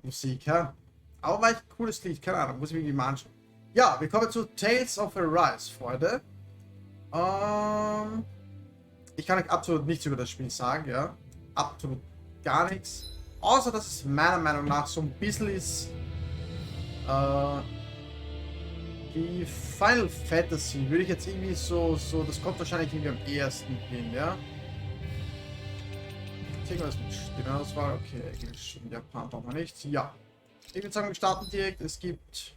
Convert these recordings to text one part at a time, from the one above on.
Musik, ja. Aber war echt ein cooles Lied, keine Ahnung, muss ich mir irgendwie mal anschauen. Ja, wir kommen zu Tales of Arise, Freunde. Ich kann euch absolut nichts über das Spiel sagen, ja. Absolut gar nichts. Außer, dass es meiner Meinung nach so ein bisschen ist, die Final Fantasy, würde ich jetzt irgendwie so, das kommt wahrscheinlich irgendwie am ehesten hin, ja. Irgendwas mit Stimmenauswahl, okay, Englisch und Japan brauchen wir nicht. Ja. Ich würde sagen, wir starten direkt. Es gibt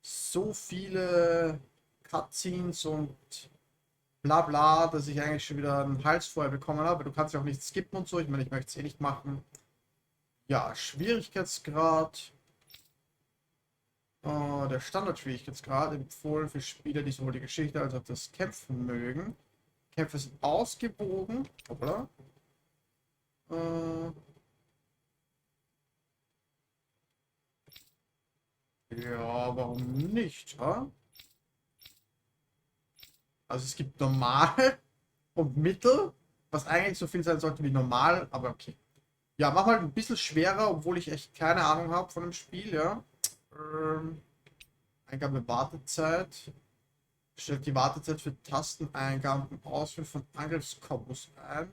so viele Cutscenes und bla bla, dass ich eigentlich schon wieder einen Hals vorher bekommen habe. Du kannst ja auch nicht skippen und so. Ich meine, ich möchte es eh nicht machen. Ja, Schwierigkeitsgrad. Der Standard-Schwierigkeitsgrad empfohlen für Spieler, die sowohl die Geschichte als auch das Kämpfen mögen. Kämpfe sind ausgewogen. Hoppla. Ja, warum nicht, ha? Also es gibt normal und mittel, was eigentlich so viel sein sollte wie normal, aber okay. Ja, mach mal ein bisschen schwerer, obwohl ich echt keine Ahnung habe von dem Spiel, ja. Eingabe Wartezeit. Stellt die Wartezeit für Tasteneingaben Ausführen von Angriffskombos ein.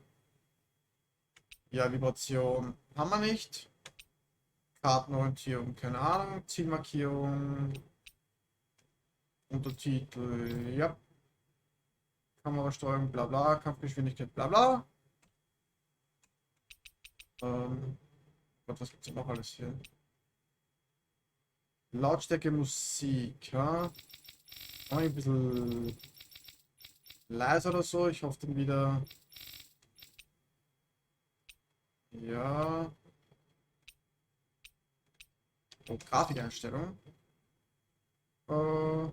Ja, Vibration haben wir nicht. Kartenorientierung, keine Ahnung. Zielmarkierung. Untertitel, ja. Kamerasteuerung, bla bla. Kampfgeschwindigkeit, bla bla. Gott, was gibt's noch alles hier? Lautstärke Musik, ja. Ein bisschen leiser oder so. Ich hoffe dann wieder. Ja. Oh, Grafikeinstellung. Ja,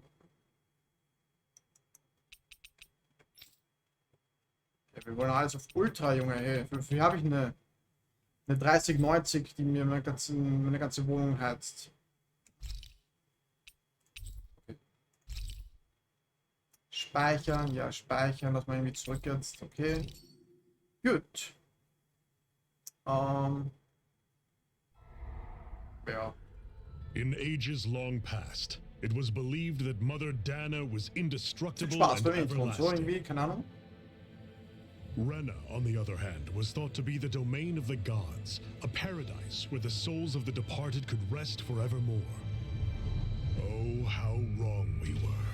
wir wollen alles auf Ultra, Junge. Hey, für habe ich eine 3090, die mir meine ganze Wohnung heizt. Okay. Speichern, ja, speichern, dass man irgendwie zurück jetzt. Okay. Gut. Ja. In ages long past, it was believed that Mother Dana was indestructible Spaß and beim Intro und so everlasting. irgendwie, keine Ahnung. Rena, on the other hand, was thought to be the domain of the gods, a paradise where the souls of the departed could rest forevermore. Oh, how wrong we were.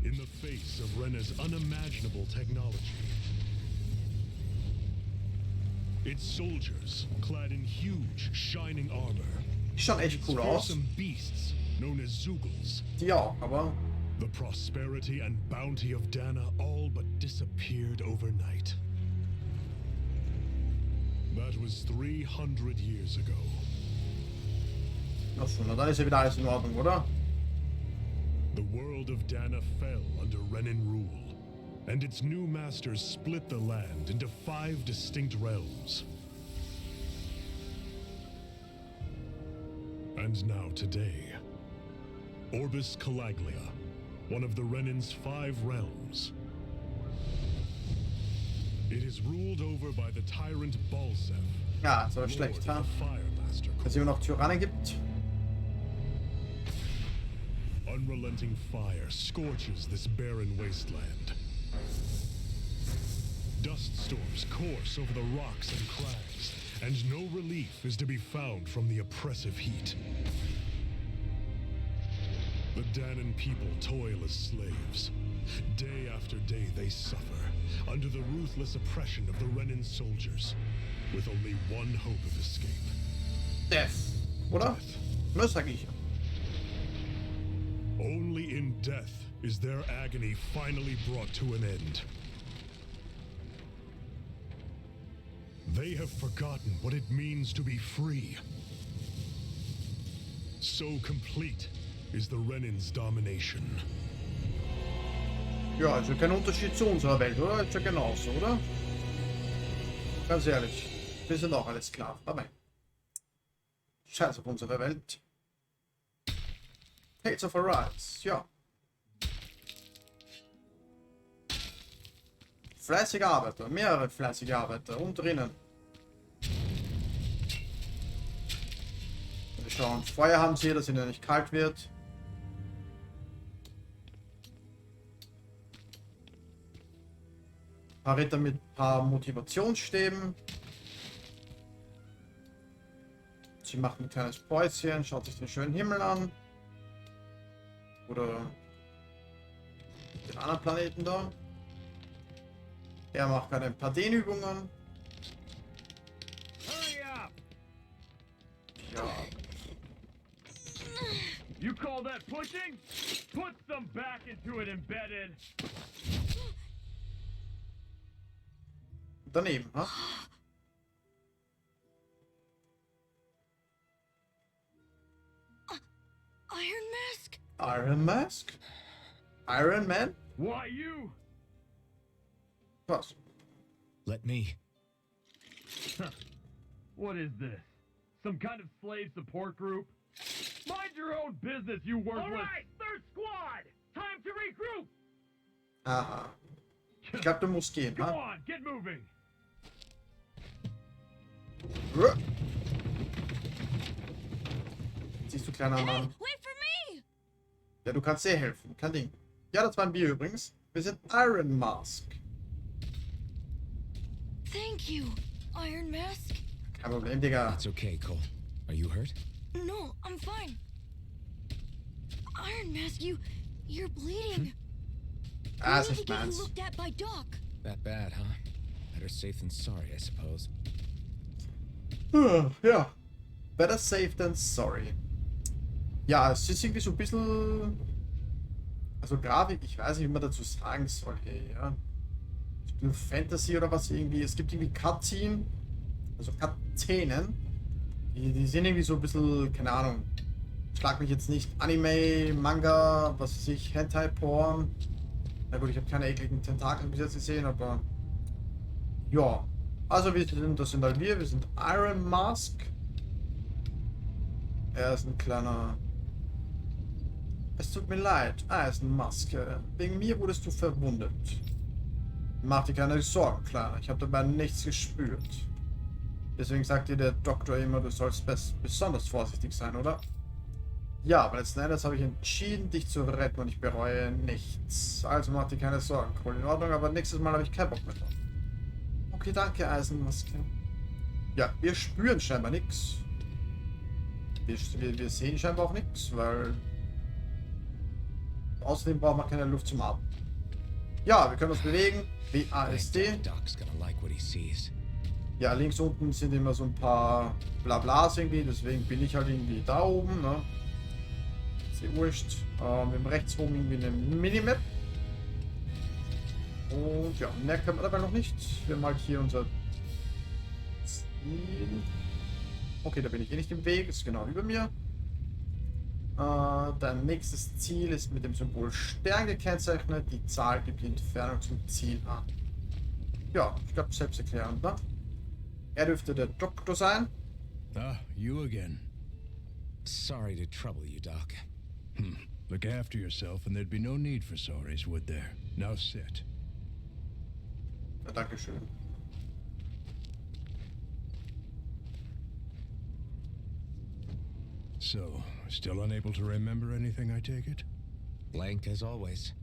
In the face of Rena's unimaginable technology, its soldiers, clad in huge, shining armor, Schon echt its cool aus. fearsome beasts, known as Zugals, Die auch, aber the prosperity and bounty of Dana all but disappeared overnight. That was 300 years ago. achso, na dann ist ja wieder alles in Ordnung, oder? The world of Dana fell under Renin rule, and its new masters split the land into 5 distinct realms. And now today, Orbis Calaglia, one of the Renin's 5 realms. It is ruled over by the tyrant Balsef, Ja, so Lord schlecht, of ha? the Fire Master. Dass es immer noch Tyrannen gibt. Unrelenting fire scorches this barren wasteland. Dust storms course over the rocks and crags, and no relief is to be found from the oppressive heat. The Danan people toil as slaves. Day after day they suffer, under the ruthless oppression of the Renin soldiers, with only one hope of escape. Death, oder? Death. Das sag ich. Only in death is their agony finally brought to an end. They have forgotten what it means to be free. So complete is the Renin's domination. Ja, also kein Unterschied zu unserer Welt, oder? Ist ja genauso, oder? Ganz ehrlich. Wir sind auch alles klar. Aber scheiß auf unsere Welt. Tales of Arise, ja. Fleißige Arbeiter, mehrere fleißige Arbeiter und drinnen. schauen. Feuer haben sie, dass ihnen ja nicht kalt wird. Ein paar Ritter mit ein paar Motivationsstäben. Sie macht ein kleines Päuschen, schaut sich den schönen Himmel an. Oder den anderen Planeten da. Er macht gerade ein paar Dehnübungen. Ja. You call that pushing? Put some back into it embedded. Daneben, ha? Iron Mask? Iron Mask? Iron Man? Why you? Was? Let me. What is this? Some kind of slave support group? Mind your own business, you worthless. All right, third squad. Time to regroup. Aha. Ich glaube, du musst gehen, Go ha? on, get moving. Siehst du, kleiner Hey, Mann. wait for me! Ja, du kannst sehr helfen. Kein Ding. Ja, das waren wir übrigens. Wir sind Iron Mask. Thank you, Iron Mask. Kein Problem, Digga. It's okay, Cole. Are you hurt? No, I'm fine. Iron Mask, you're bleeding. Ah, You ist need nicht to get you meins. looked at by Doc. That bad, huh? Better safe than sorry, I suppose. Ja. Better safe than sorry. Ja, es ist irgendwie so ein bisschen... Also Grafik, ich weiß nicht, wie man dazu sagen soll. Hey, ja. Ein Fantasy oder was irgendwie. Es gibt irgendwie Cutscene. Also Cutscenen. Die sind irgendwie so ein bisschen, keine Ahnung. Schlag mich jetzt nicht. Anime, Manga, was weiß ich, Hentai-Porn. Na gut, ich habe keine ekligen Tentakel bis jetzt gesehen, aber... Ja. Also das sind halt wir sind Iron Mask. Er ist ein kleiner... Es tut mir leid, Eisenmaske. Wegen mir wurdest du verwundet. Mach dir keine Sorgen, Kleiner. Ich habe dabei nichts gespürt. Deswegen sagt dir der Doktor immer, du sollst besonders vorsichtig sein, oder? Ja, aber letzten Endes habe ich entschieden, dich zu retten und ich bereue nichts. Also mach dir keine Sorgen, cool, in Ordnung, aber nächstes Mal habe ich keinen Bock mehr drauf. Okay, danke, Eisenmaske. Ja, wir spüren scheinbar nichts. Wir sehen scheinbar auch nichts, weil... Außerdem braucht man keine Luft zum Atmen. Ja, wir können uns bewegen. WASD. Doc's gonna like what he sees. Ja, links unten sind immer so ein paar Blablas irgendwie, deswegen bin ich halt irgendwie da oben, ne? Ist eh wurscht. Wir haben rechts oben irgendwie eine Minimap. Und ja, mehr können wir dabei noch nicht. Wir haben halt hier unser Ziel. Okay, da bin ich eh nicht im Weg, ist genau über mir. Dein nächstes Ziel ist mit dem Symbol Stern gekennzeichnet. Die Zahl gibt die Entfernung zum Ziel an. Ja, ich glaube selbsterklärend, ne? Er dürfte der Doktor sein. Ah, you again. Sorry to trouble you, Doc. Look after yourself and there'd be no need for sorries, would there? Now sit. Ja, Dankeschön. So, still unable to remember anything, I take it? Blank as always.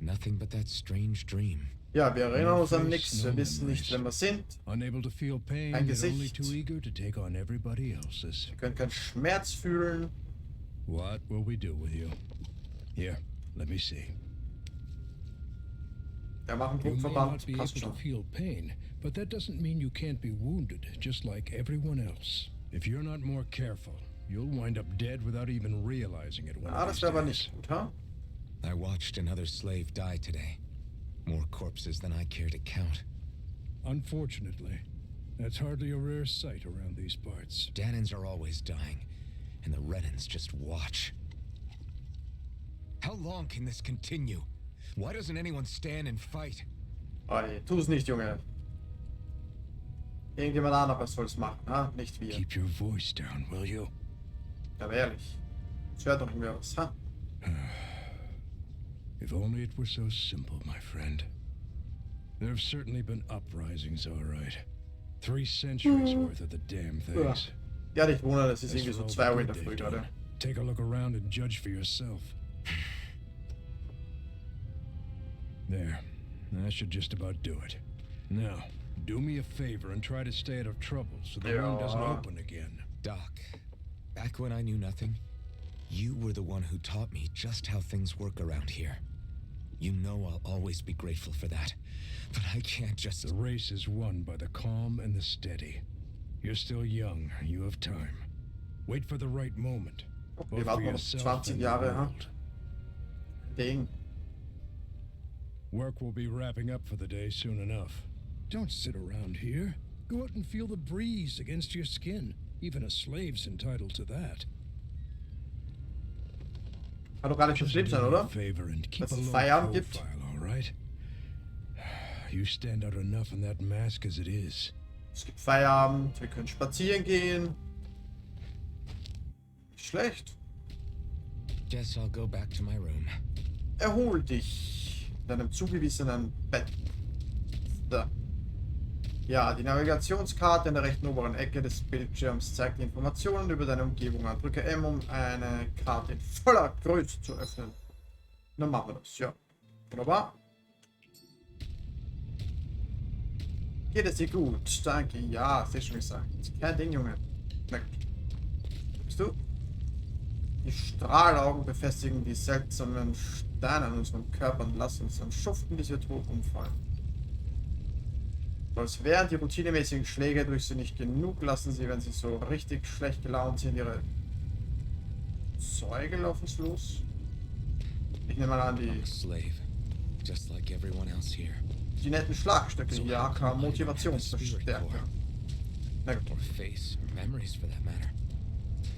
Nothing but that strange dream. Ja, wir erinnern uns an nichts. Wir wissen nicht, wer wir sind. Unable to feel pain, Ein yet only Gesicht. too eager to take on everybody else's. Wir können keinen Schmerz fühlen. What will we do with you? Here, let me see. Wir machen You may Druckverband. not be able Passt to schon. feel pain, but that doesn't mean you can't be wounded, just like everyone else. If you're not more careful, you'll wind up dead without even realizing it one Ah, of das these wäre aber days. nicht gut, ha? I watched another slave die today. More corpses than I care to count. Unfortunately, that's hardly a rare sight around these parts. Danins are always dying, and the Renans just watch. How long can this continue? Why doesn't anyone stand and fight? Oi, tu es nicht, Junge. Irgendjemand anderes soll es machen, ha? Nicht wir. Keep your voice down, will you? Ja, ehrlich. Es hört doch nicht mehr was, ha? If only it were so simple, my friend. There have certainly been uprisings, all right. 3 centuries worth of the damn things. Ja, nicht wundern, es ist That's irgendwie so for all 2 the Uhr in good der Früh they've gerade. done. Take a look around and judge for yourself. There. That should just about do it. Now, do me a favor and try to stay out of trouble so the room doesn't Ja. open again. Doc, back when I knew nothing, you were the one who taught me just how things work around here. You know I'll always be grateful for that. But I can't just... The race is won by the calm and the steady. You're still young. You have time. Wait for the right moment. Wir Both for warten noch yourself 20 and the Jahre, ha? world. Ding. Work will be wrapping up for the day soon enough. Don't sit around here. Go out and feel the breeze against your skin. Even a slave's entitled to that. Kann doch gar nicht so Just schlimm do sein, me oder? a favor and keep Dass a es low Feierabend gibt? profile, all right? You stand out enough in that mask as it is. Es gibt Feierabend, wir können spazieren gehen. Nicht schlecht. Guess I'll go back to my room. Erhol dich in deinem zugewiesenen Bett. Da. Ja, die Navigationskarte in der rechten oberen Ecke des Bildschirms zeigt die Informationen über deine Umgebung an. Drücke M, um eine Karte in voller Größe zu öffnen. Dann machen wir das, ja. Wunderbar. Geht es dir gut? Danke. Ja, sehr schon gesagt. Kein Ding, Junge. Na gut. Bist du? Die Strahlaugen befestigen die seltsamen Steine an unserem Körper und lassen uns dann schuften, bis wir tot umfallen. Als wären die routinemäßigen Schläge durch sie nicht genug, lassen sie, wenn sie so richtig schlecht gelaunt sind, ihre Zeuge laufen los. Ich nehme mal an, I'm a slave, just like everyone else here. die netten Schlagstöcke, So die how come I don't have a spirit Motivationsverstärker. core? Na gut. Or face, or memories for that matter.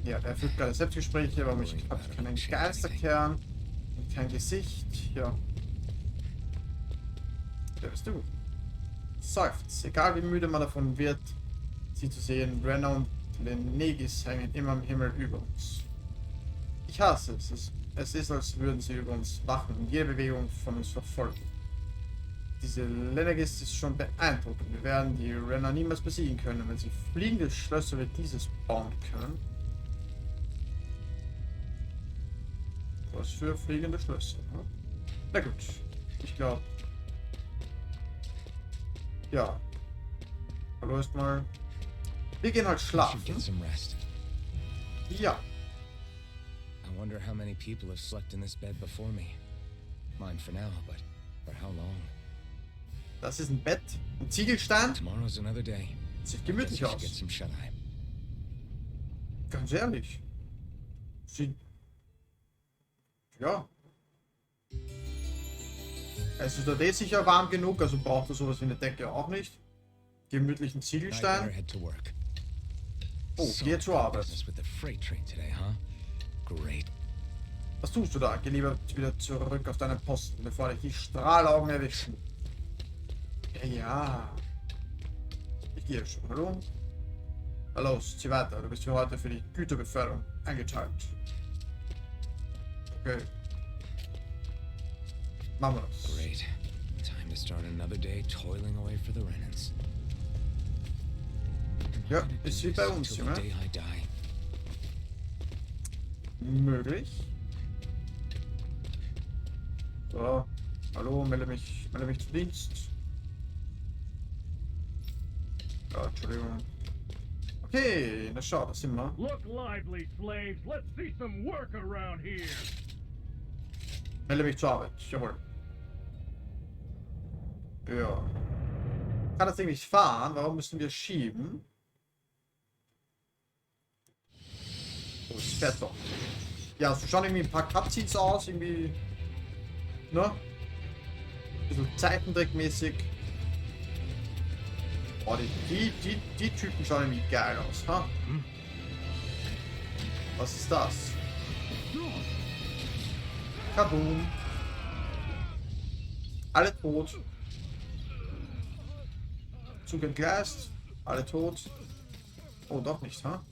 Ja, er führt gerade Selbstgespräche, aber ich habe keinen Geisterkern und kein Gesicht. Ja. Wer bist du? Seufzt. Egal wie müde man davon wird, sie zu sehen, Renner und Lenegis hängen immer am Himmel über uns. Ich hasse es. Es ist, als würden sie über uns wachen und jede Bewegung von uns verfolgen. Diese Lenegis ist schon beeindruckend. Wir werden die Renner niemals besiegen können, wenn sie fliegende Schlösser wie dieses bauen können. Was für fliegende Schlösser, ne? Na gut. Ich glaube. Ja. Hallo erstmal. Wir gehen halt I should schlafen. get some rest. Ja. I wonder how many people have slept in this bed before me. Mine for now, but for how long? Das ist ein Bett. Ein Ziegelstein. Tomorrow's another day. Sieht Guess gemütlich I should get aus. some shut-eye. Ganz ehrlich. Sieht. Ja. Es ist dort sicher warm genug, also braucht er sowas wie eine Decke auch nicht. Gemütlichen I better Ziegelstein. head to work. Oh, So, geh zur Arbeit. business with the freight train today, huh? Great. Was tust du da? Geh lieber wieder zurück auf deinen Posten, bevor dich die Strahlaugen erwischen. Ja, ja. Ich gehe schon. Hallo? Hallo, zieh weiter. Du bist für heute für die Güterbeförderung eingeteilt. Okay. Machen wir das. Great. Time to start another day toiling away for the Renans. Ja, I'm gonna do ist wie this bei uns, till Junge. the day I die. Möglich. So. Hallo, melde mich zu Dienst. Ja, Entschuldigung. Okay, na schau, da sind wir. Look lively, slaves. Let's see some work around here. Melde mich zur Arbeit. Jawohl. Ja. Kann das Ding nicht fahren? Warum müssen wir schieben? Oh, es fährt doch. Ja, so schauen irgendwie ein paar Cutscenes aus, irgendwie. Ne? Bisschen Zeichentrickmäßig. Oh, die Typen schauen irgendwie geil aus, ha? Was ist das? Kaboom. Alle tot. Zug entgleist. Alle tot. Oh, doch nicht, ha?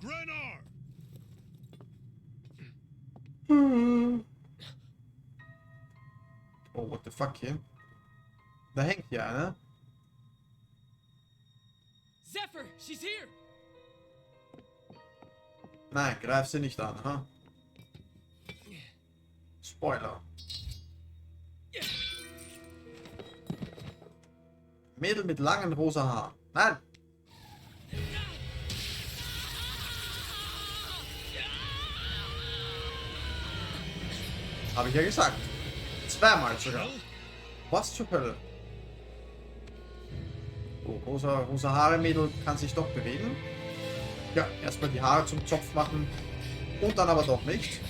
Grenar! Oh, what the fuck hier? Da hängt hier einer. Zephyr, she's here! Nein, greif sie nicht an, ha? Spoiler. Mädel mit langen rosa Haaren. Nein! Habe ich ja gesagt. Zweimal sogar. Was zur Hölle? Oh, rosa Haare Mädel kann sich doch bewegen. Ja, erstmal die Haare zum Zopf machen. Und dann aber doch nicht.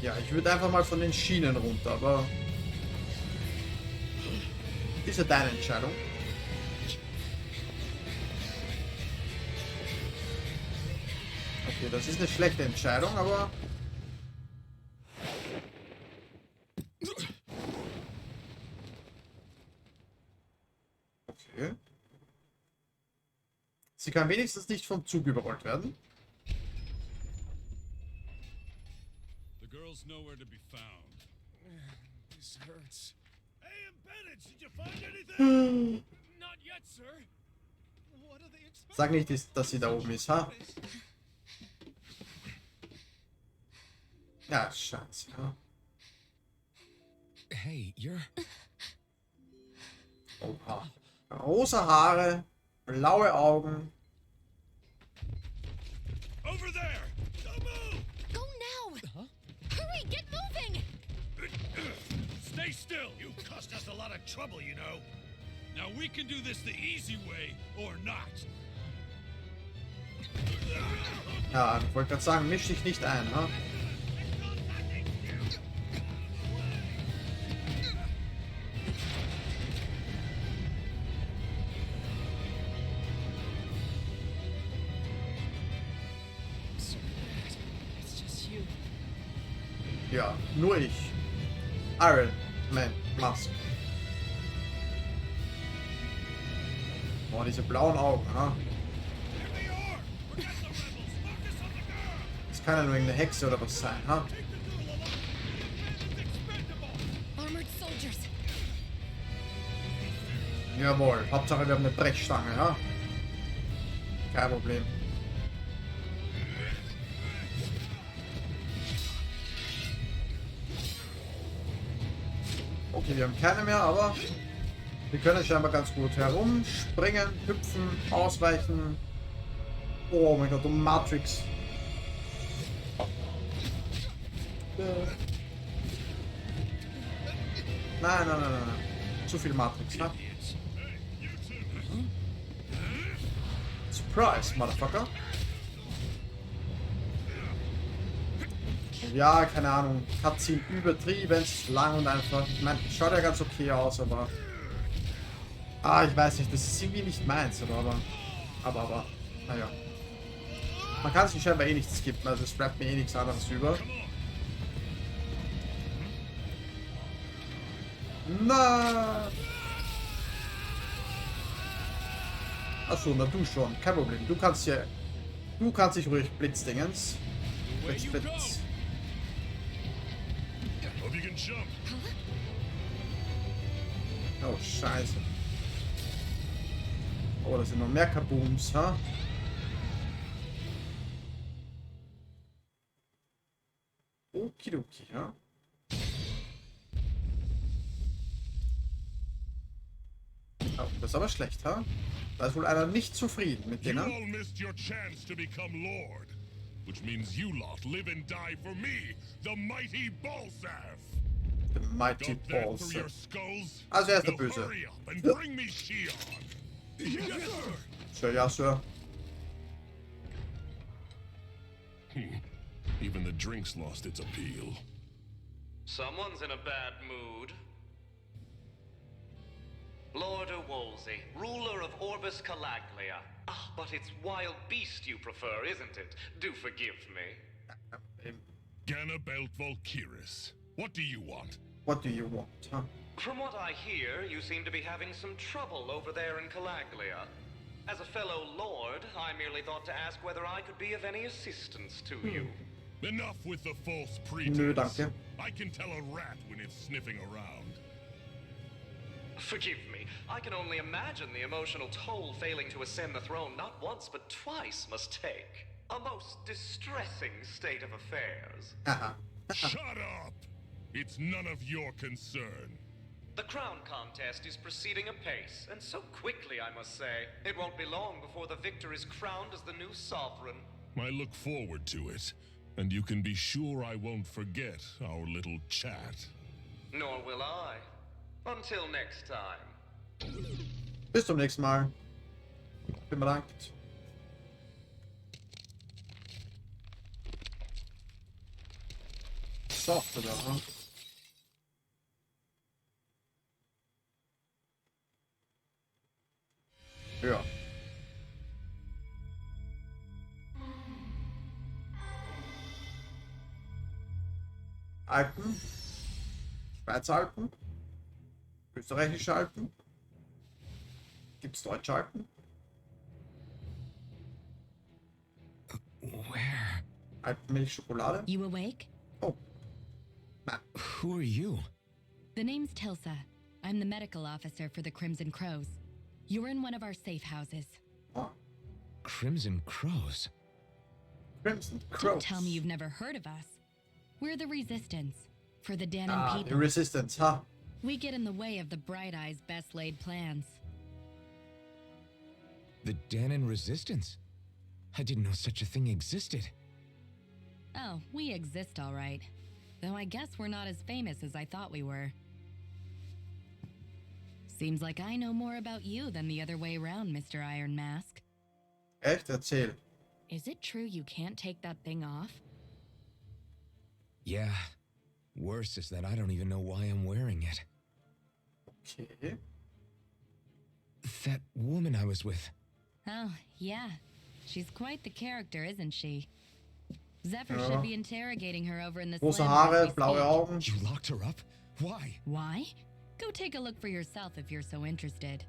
Ja, ich würde einfach mal von den Schienen runter, aber... Ist ja deine Entscheidung. Okay, das ist eine schlechte Entscheidung, aber... Okay. Sie kann wenigstens nicht vom Zug überrollt werden. The girl's nowhere to be found. This hurts. Hey, embedded, did you find anything? Not yet, sir. What are they expecting? Sag nicht, dass sie da oben ist, ha? Ja, scheiße, ja. Hey, you're... Oha. Rosa Haare, blaue Augen. Over there! Don't move! Go now! Hurry, get moving! Stay still! You caused us a lot of trouble, you know. Now we can do this the easy way, or not. Ja, ich wollte gerade sagen, misch dich nicht ein, ha? It's just you. Ja, nur ich. Iron Man Mask. Boah, diese blauen Augen, ha? Here they are! Forget the rebels! Focus on the girl! Das kann ja nur irgendeine Hexe oder was sein, ha? Take the girl alive! It's expendable! Armored soldiers. Jawohl, Hauptsache wir haben eine Brechstange, ha? Kein Problem. Okay, wir haben keine mehr, aber wir können scheinbar ganz gut herumspringen, hüpfen, ausweichen. Oh mein Gott, um Matrix. Nein, nein, nein, nein. Zu viel Matrix, ne? Surprise, Motherfucker. Ja, keine Ahnung. Cutscene übertrieben, lang und einfach. Ich meine, schaut ja ganz okay aus, aber... Ah, ich weiß nicht, das ist irgendwie nicht meins, oder? Aber, naja. Man kann sich scheinbar eh nichts skippen, also es bleibt mir eh nichts anderes über. Na. Achso, na du schon, kein Problem. Du kannst dich ruhig blitzdingens. Blitz, blitz. Hope you can jump. Oh, scheiße. Oh, da sind noch mehr Kabooms, ha? Okidoki, ha? Oh, das ist aber schlecht, ha? Da ist wohl einer nicht zufrieden mit You denen. all missed your chance to become Lord, which means you lot live and die for me, the mighty Balsath. The Mighty Got that Balls. through your skulls? Also er ist der Now Böse. hurry up and bring me Shion. Yes, sir! Sir, ja, Sir. Even the drink's lost its appeal. Someone's in a bad mood. Lord Wolsey, ruler of Orbis Calaglia. Ah, but it's wild beast you prefer, isn't it? Do forgive me. Ganabelt Volkiris. What do you want? What do you want, huh? From what I hear, you seem to be having some trouble over there in Calaglia. As a fellow lord, I merely thought to ask whether I could be of any assistance to you. Enough with the false Nö, pretense. danke. I can tell a rat when it's sniffing around. Forgive me, I can only imagine the emotional toll failing to ascend the throne not once but twice must take. A most distressing state of affairs. Haha. Shut up! It's none of your concern. The crown contest is proceeding apace, and so quickly, I must say. It won't be long before the victor is crowned as the new sovereign. I look forward to it, and you can be sure I won't forget our little chat. Nor will I. Until next time. Bis zum nächsten Mal. Bin bedankt. So, sogar, ne? Ja. Alpen. Schweizer Alpen. Österreichische Alpen. Gibt's deutsche Alpen? Where? Alpenmilchschokolade? You awake? Oh. Na, Who are you? The name's Tilsa. I'm the medical officer for the Crimson Crows. You're in one of our safe houses. oh. Crimson Crows. Crimson Don't Crows. tell me you've never heard of us. We're the Resistance, for the Danon Ah, the people. Resistance, ha? We get in the way of the Bright Eye's best laid plans. The Danon Resistance? I didn't know such a thing existed. Oh, we exist all right. Though I guess we're not as famous as I thought we were. Seems like I know more about you than the other way around, Mr. Iron Mask. Echt? Erzähl. Is it true you can't take that thing off? Yeah. Worse is that I don't even know why I'm wearing it. Okay. That woman I was with. Oh, yeah. She's quite the character, isn't she? Zephyr Ja. should be interrogating her over in the Große slam Haare, as we blaue speak. Augen. You locked her up? Why? Why? Go take a look for yourself if you're so interested.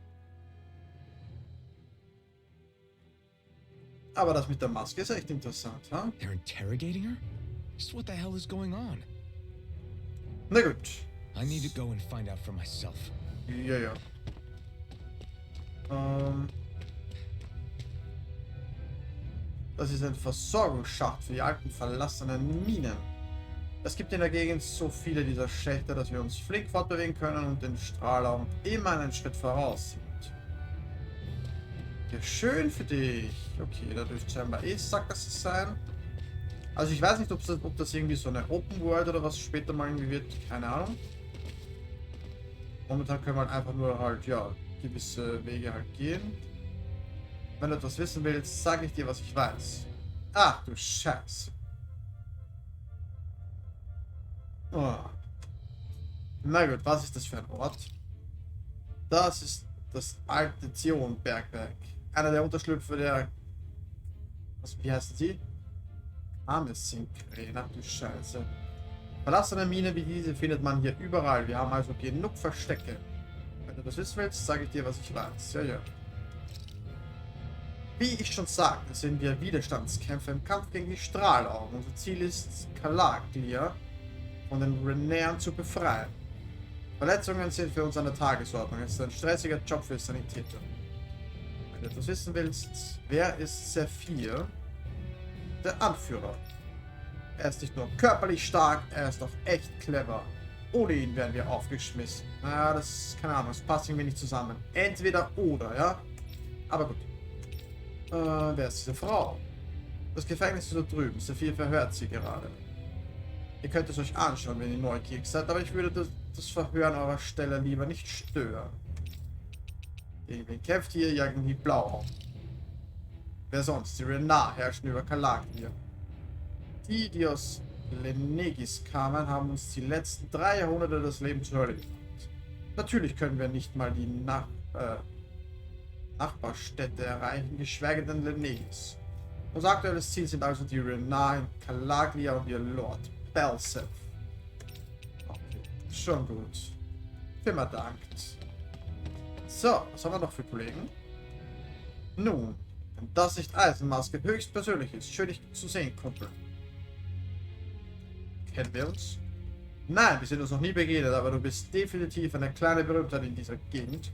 Aber das mit der Maske ist echt interessant, ha? They're interrogating her? Just what the hell is going on? Na gut. I need to go and find out for myself. Ja, ja. Das ist ein Versorgungsschacht für die alten verlassenen Minen. Es gibt in der Gegend so viele dieser Schächte, dass wir uns flink fortbewegen können und den Strahler immer einen Schritt voraus sind. Ja, schön für dich. Okay, da dürfte scheinbar Sackgasse sein. Also ich weiß nicht, ob das irgendwie so eine Open World oder was später mal irgendwie wird. Keine Ahnung. Momentan können wir halt einfach nur halt, ja, gewisse Wege halt gehen. Wenn du etwas wissen willst, sage ich dir, was ich weiß. Ach du Scheiße. Oh. Na gut, was ist das für ein Ort? Das ist das alte Zion-Bergwerk. Einer der Unterschlüpfe der... wie heißen sie? Amessinkräne, ach du Scheiße. Verlassene Mine wie diese findet man hier überall. Wir haben also genug Verstecke. Wenn du das wissen willst, sage ich dir, was ich weiß. Ja, ja. Wie ich schon sagte, sind wir Widerstandskämpfer im Kampf gegen die Strahlaugen. Unser Ziel ist, Calaglia von den Renäern zu befreien. Verletzungen sind für uns an der Tagesordnung. Es ist ein stressiger Job für Sanitäter. Wenn du etwas wissen willst, wer ist Zephyr? Der Anführer. Er ist nicht nur körperlich stark, er ist auch echt clever. Ohne ihn wären wir aufgeschmissen. Naja, das, keine Ahnung, das passt irgendwie nicht zusammen. Entweder oder, ja? Aber gut. Wer ist diese Frau? Das Gefängnis ist da drüben. Zephyr verhört sie gerade. Ihr könnt es euch anschauen, wenn ihr neugierig seid, aber ich würde das Verhör an eurer Stelle lieber nicht stören. Gegen wen kämpft hier? Ja, gegen die Blaue. Wer sonst? Die Renar herrschen über Calaglia. Die aus Lenegis kamen, haben uns die letzten 3 Jahrhunderte das Leben zur Hölle gemacht. Natürlich können wir nicht mal die Nachbarstädte erreichen, geschweige denn Lenegis. Unser aktuelles Ziel sind also die Renar in Calaglia und ihr Lord Belsev. Okay, schon gut. Vielen Dank. So, was haben wir noch für Kollegen? Nun, wenn das nicht Eisenmaske höchstpersönlich ist. Schön, dich zu sehen, Kumpel. Kennen wir uns? Nein, wir sind uns noch nie begegnet, aber du bist definitiv eine kleine Berühmtheit in dieser Gegend.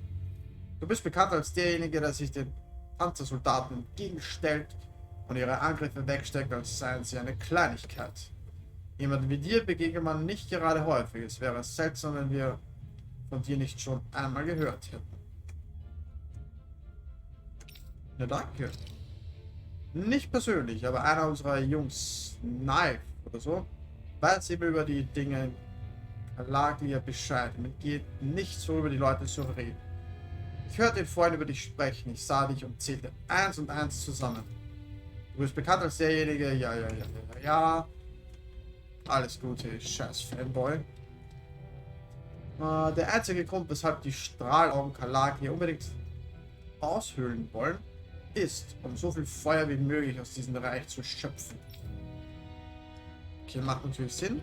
Du bist bekannt als derjenige, der sich den Panzersoldaten entgegenstellt und ihre Angriffe wegsteckt, als seien sie eine Kleinigkeit. Jemanden wie dir begegnet man nicht gerade häufig. Es wäre seltsam, wenn wir von dir nicht schon einmal gehört hätten. Na danke. Nicht persönlich, aber einer unserer Jungs, Knife oder so, weiß eben über die Dinge in Kalaglia Bescheid. Mir geht nicht so über die Leute zu reden. Ich hörte ihn vorhin über dich sprechen. Ich sah dich und zählte 1 und 1 zusammen. Du bist bekannt als derjenige, ja. Alles Gute, scheiß Fanboy. Der einzige Grund, weshalb die Strahlaugen Kalaglia unbedingt aushöhlen wollen, ist, um so viel Feuer wie möglich aus diesem Bereich zu schöpfen. Okay, macht natürlich Sinn.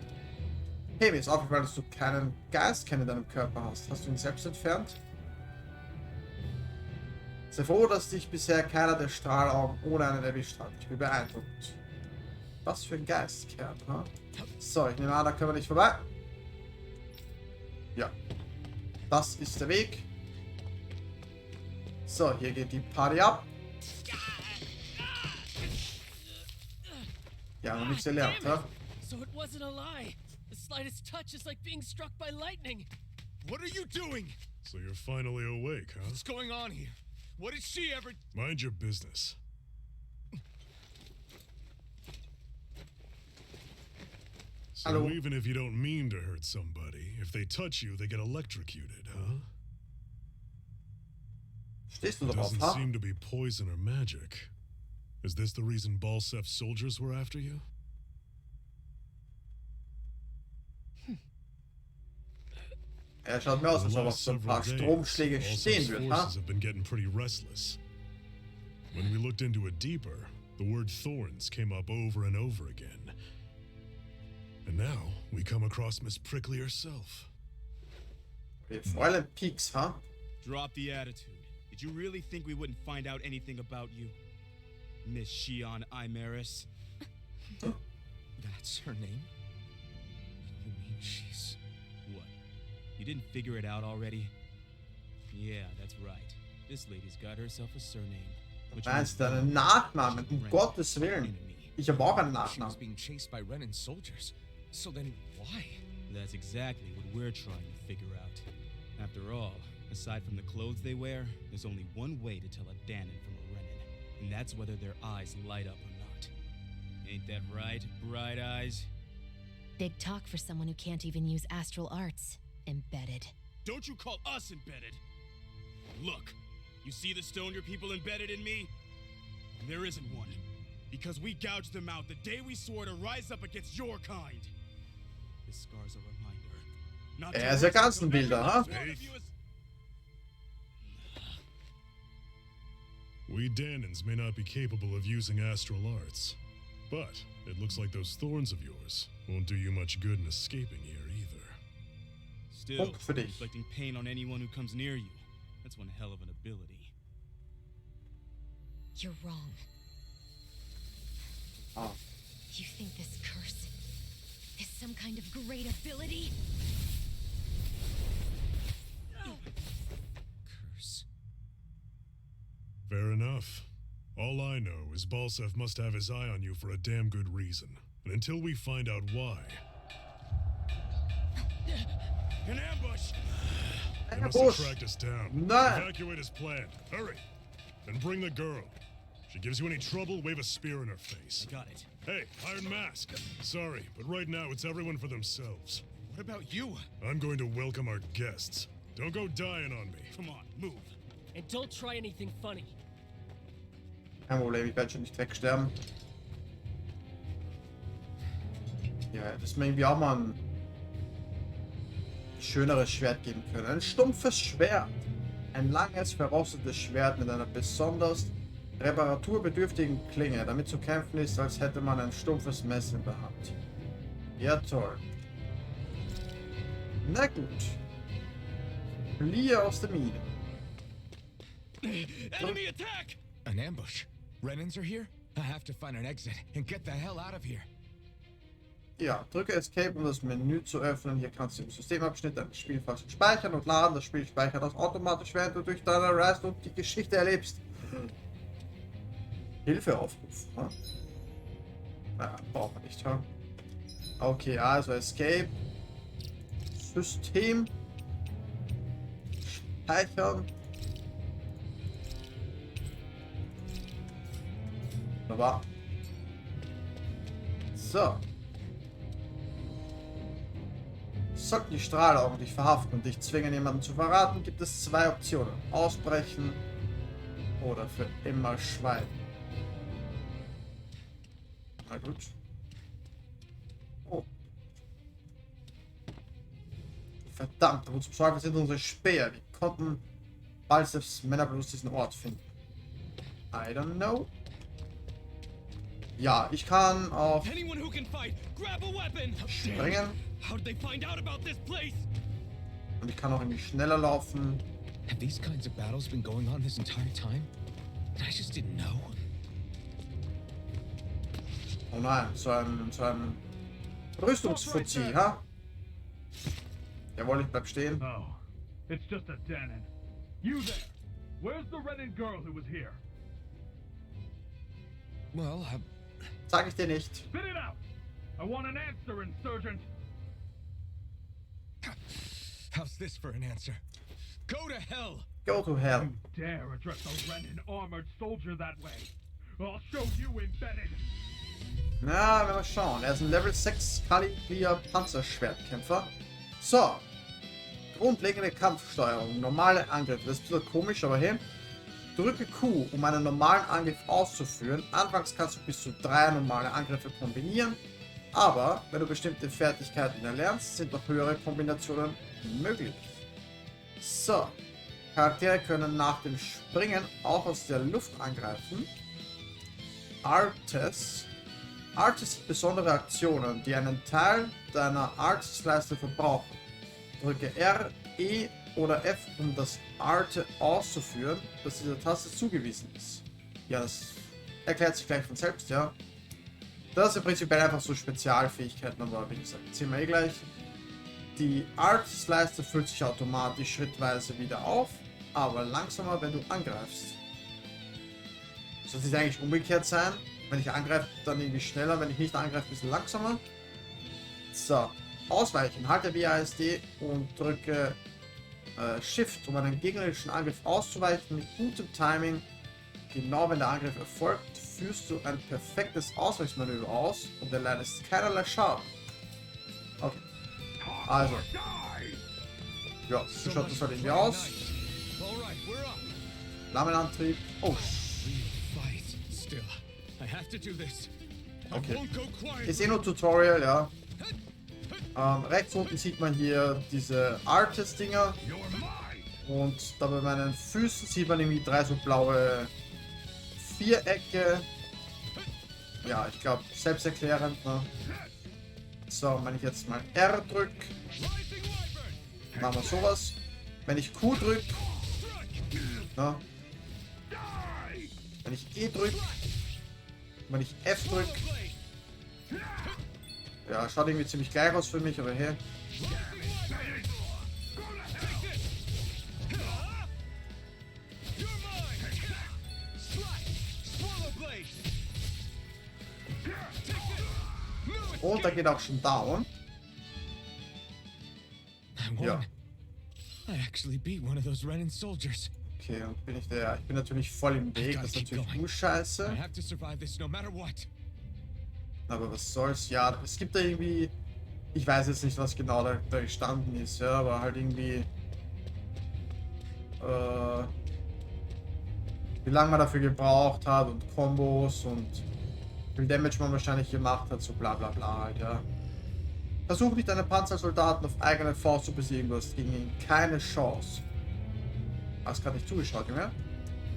Hey, mir ist aufgefallen, dass du keinen Geistkern in deinem Körper hast. Hast du ihn selbst entfernt? Sei froh, dass dich bisher keiner der Strahlaugen ohne einen erwischt hat. Ich bin beeindruckt. Was für ein Geistkern, ha? So, ich nehme an, da können wir nicht vorbei. Ja. Das ist der Weg. So, hier geht die Party ab. Ja, noch nichts gelernt, ha? So it wasn't a lie. The slightest touch is like being struck by lightning. What are you doing? So you're finally awake, huh? What's going on here? What did she ever... Mind your business. So Hello. even if you don't mean to hurt somebody, if they touch you, they get electrocuted, huh? Stehst du It drauf, doesn't ha? seem to be poison or magic. Is this the reason Balsef's soldiers were after you? Er schaut mir aus, als The ob auf last so ein paar several Stromschläge days, stehen Balsef's wird, ha? forces have been getting pretty restless. When we looked into it deeper, the word thorns came up over and over again. And now we come across Miss Prickly herself. Fräulein Peaks, ha? Drop the attitude. Did you really think we wouldn't find out anything about you? Miss Shion Imaris? That's her name? You mean she's... What? You didn't figure it out already? Yeah, that's right. This lady's got herself a surname. Which Meinst means du einen Nachnamen? Um Ren, Gottes Willen. enemy. Ich habe auch einen She was Nachnamen. being chased by Renan's soldiers. So then, why? That's exactly what we're trying to figure out. After all, aside from the clothes they wear, there's only one way to tell a Danon from a Renan, and that's whether their eyes light up or not. Ain't that right, Bright Eyes? Big talk for someone who can't even use astral arts. Embedded. Don't you call us embedded! Look, you see the stone your people embedded in me? There isn't one. Because we gouged them out the day we swore to rise up against your kind. This scar's a reminder. Not to Ist ja rest ganz ein until Bilder, every ha? last one of you is- We Danons may not be capable of using astral arts, but it looks like those thorns of yours won't do you much good in escaping here either. Still, Punkt für dich. inflicting pain on anyone who comes near you. That's one hell of an ability. You're wrong. Ah. You think this curse is some kind of great ability? Curse. Fair enough. All I know is Balsef must have his eye on you for a damn good reason. And until we find out why, An ambush! they must Ambush. have tracked us down. Nein. Evacuate as planned. Hurry! And bring the girl. If she gives you any trouble, wave a spear in her face. Got it. Hey, Iron Mask. Sorry, but right now it's everyone for themselves. What about you? I'm going to welcome our guests. Don't go dying on me. Come on, move. And don't try anything funny. Kein Problem, ich werde schon nicht wegsterben. Ja, das mir irgendwie auch mal ein schöneres Schwert geben können. Ein stumpfes Schwert. Ein langes, verrostetes Schwert mit einer besonders reparaturbedürftigen Klinge, damit zu kämpfen ist, als hätte man ein stumpfes Messer in der Hand. Ja, toll. Na gut. Fliehe aus der Mine. Enemy attack! An ambush. Renans are here? I have to find an exit and get the hell out of here. Ja, drücke Escape, um das Menü zu öffnen. Hier kannst du im Systemabschnitt deines Spielfalls speichern und laden. Das Spiel speichert das automatisch, während du durch deine Reise und die Geschichte erlebst. Hilfeaufruf. Hm? Na, brauchen wir nicht, hm? Okay, also Escape. System. Speichern. Wunderbar. So. Sollten die Strahlaugen dich verhaften und dich zwingen, jemanden zu verraten, gibt es zwei Optionen. Ausbrechen oder für immer schweigen. Na gut. Oh. Verdammt, wozu Teufel sind unsere Späher? Wie konnten bald selbst Männerblues diesen Ort finden? I don't know. Ja, ich kann auf Anyone who can fight, grab a weapon. springen How did they find out about this place? und ich kann auch irgendwie schneller laufen. Have these kinds of battles been going on this entire time? I just didn't know. Oh nein, so ein Rüstungsfuzzi, ha? Jawohl, ich bleib stehen. Oh, it's just a den end. You there? Where's the rented girl who was here? Well, Sag ich dir nicht. Spit it out! I want an answer, insurgent! how's this for an answer? Go to hell! Go to hell. You dare address a rented armored soldier that way? I'll show you embedded! Na, wenn wir schauen. Er ist ein Level 6 Kaliber Panzerschwertkämpfer. So. Grundlegende Kampfsteuerung. Normale Angriffe. Das ist ein bisschen komisch, aber hey. Drücke Q, um einen normalen Angriff auszuführen. Anfangs kannst du bis zu 3 normale Angriffe kombinieren. Aber wenn du bestimmte Fertigkeiten erlernst, sind noch höhere Kombinationen möglich. So. Charaktere können nach dem Springen auch aus der Luft angreifen. Artes. Artes sind besondere Aktionen, die einen Teil deiner Artes-Leiste verbrauchen. Drücke R, E oder F, um das Arte auszuführen, das dieser Taste zugewiesen ist. Ja, das erklärt sich gleich von selbst, ja. Das sind prinzipiell einfach so Spezialfähigkeiten, aber wie gesagt, sehen wir eh gleich. Die Artes-Leiste füllt sich automatisch schrittweise wieder auf, aber langsamer, wenn du angreifst. Sollte es eigentlich umgekehrt sein? Wenn ich angreife, dann irgendwie schneller, wenn ich nicht angreife, ein bisschen langsamer. So, ausweichen. Halte WASD und drücke Shift, um einen gegnerischen Angriff auszuweichen. Mit gutem Timing, genau wenn der Angriff erfolgt, führst du ein perfektes Ausweichsmanöver aus und erleidest keinerlei Schaden. Okay. Also. Ja, so schaut das halt irgendwie aus. Flammenantrieb. Oh, okay. Ist eh nur Tutorial, ja. Rechts unten sieht man hier diese Artist-Dinger. Und da bei meinen Füßen sieht man irgendwie 3 so blaue Vierecke. Ja, ich glaube, selbsterklärend. Ne? So, wenn ich jetzt mal R drücke, machen wir sowas. Wenn ich Q drücke, ne? Wenn ich E drücke, wenn ich F drücke, ja, schaut irgendwie ziemlich gleich aus für mich, aber hey. Und da geht auch schon down. Ja. Okay, und bin ich der. Ich bin natürlich voll im Weg. Das ist natürlich scheiße. Aber was soll's? Ja, es gibt da irgendwie. Ich weiß jetzt nicht, was genau da gestanden ist, ja, aber halt irgendwie. Wie lange man dafür gebraucht hat und Kombos und wie viel Damage man wahrscheinlich gemacht hat, so bla bla bla halt, ja. Versuch nicht deine Panzersoldaten auf eigene Faust zu besiegen, du hast gegen ihn keine Chance. Hast gerade nicht zugeschaut, Junge.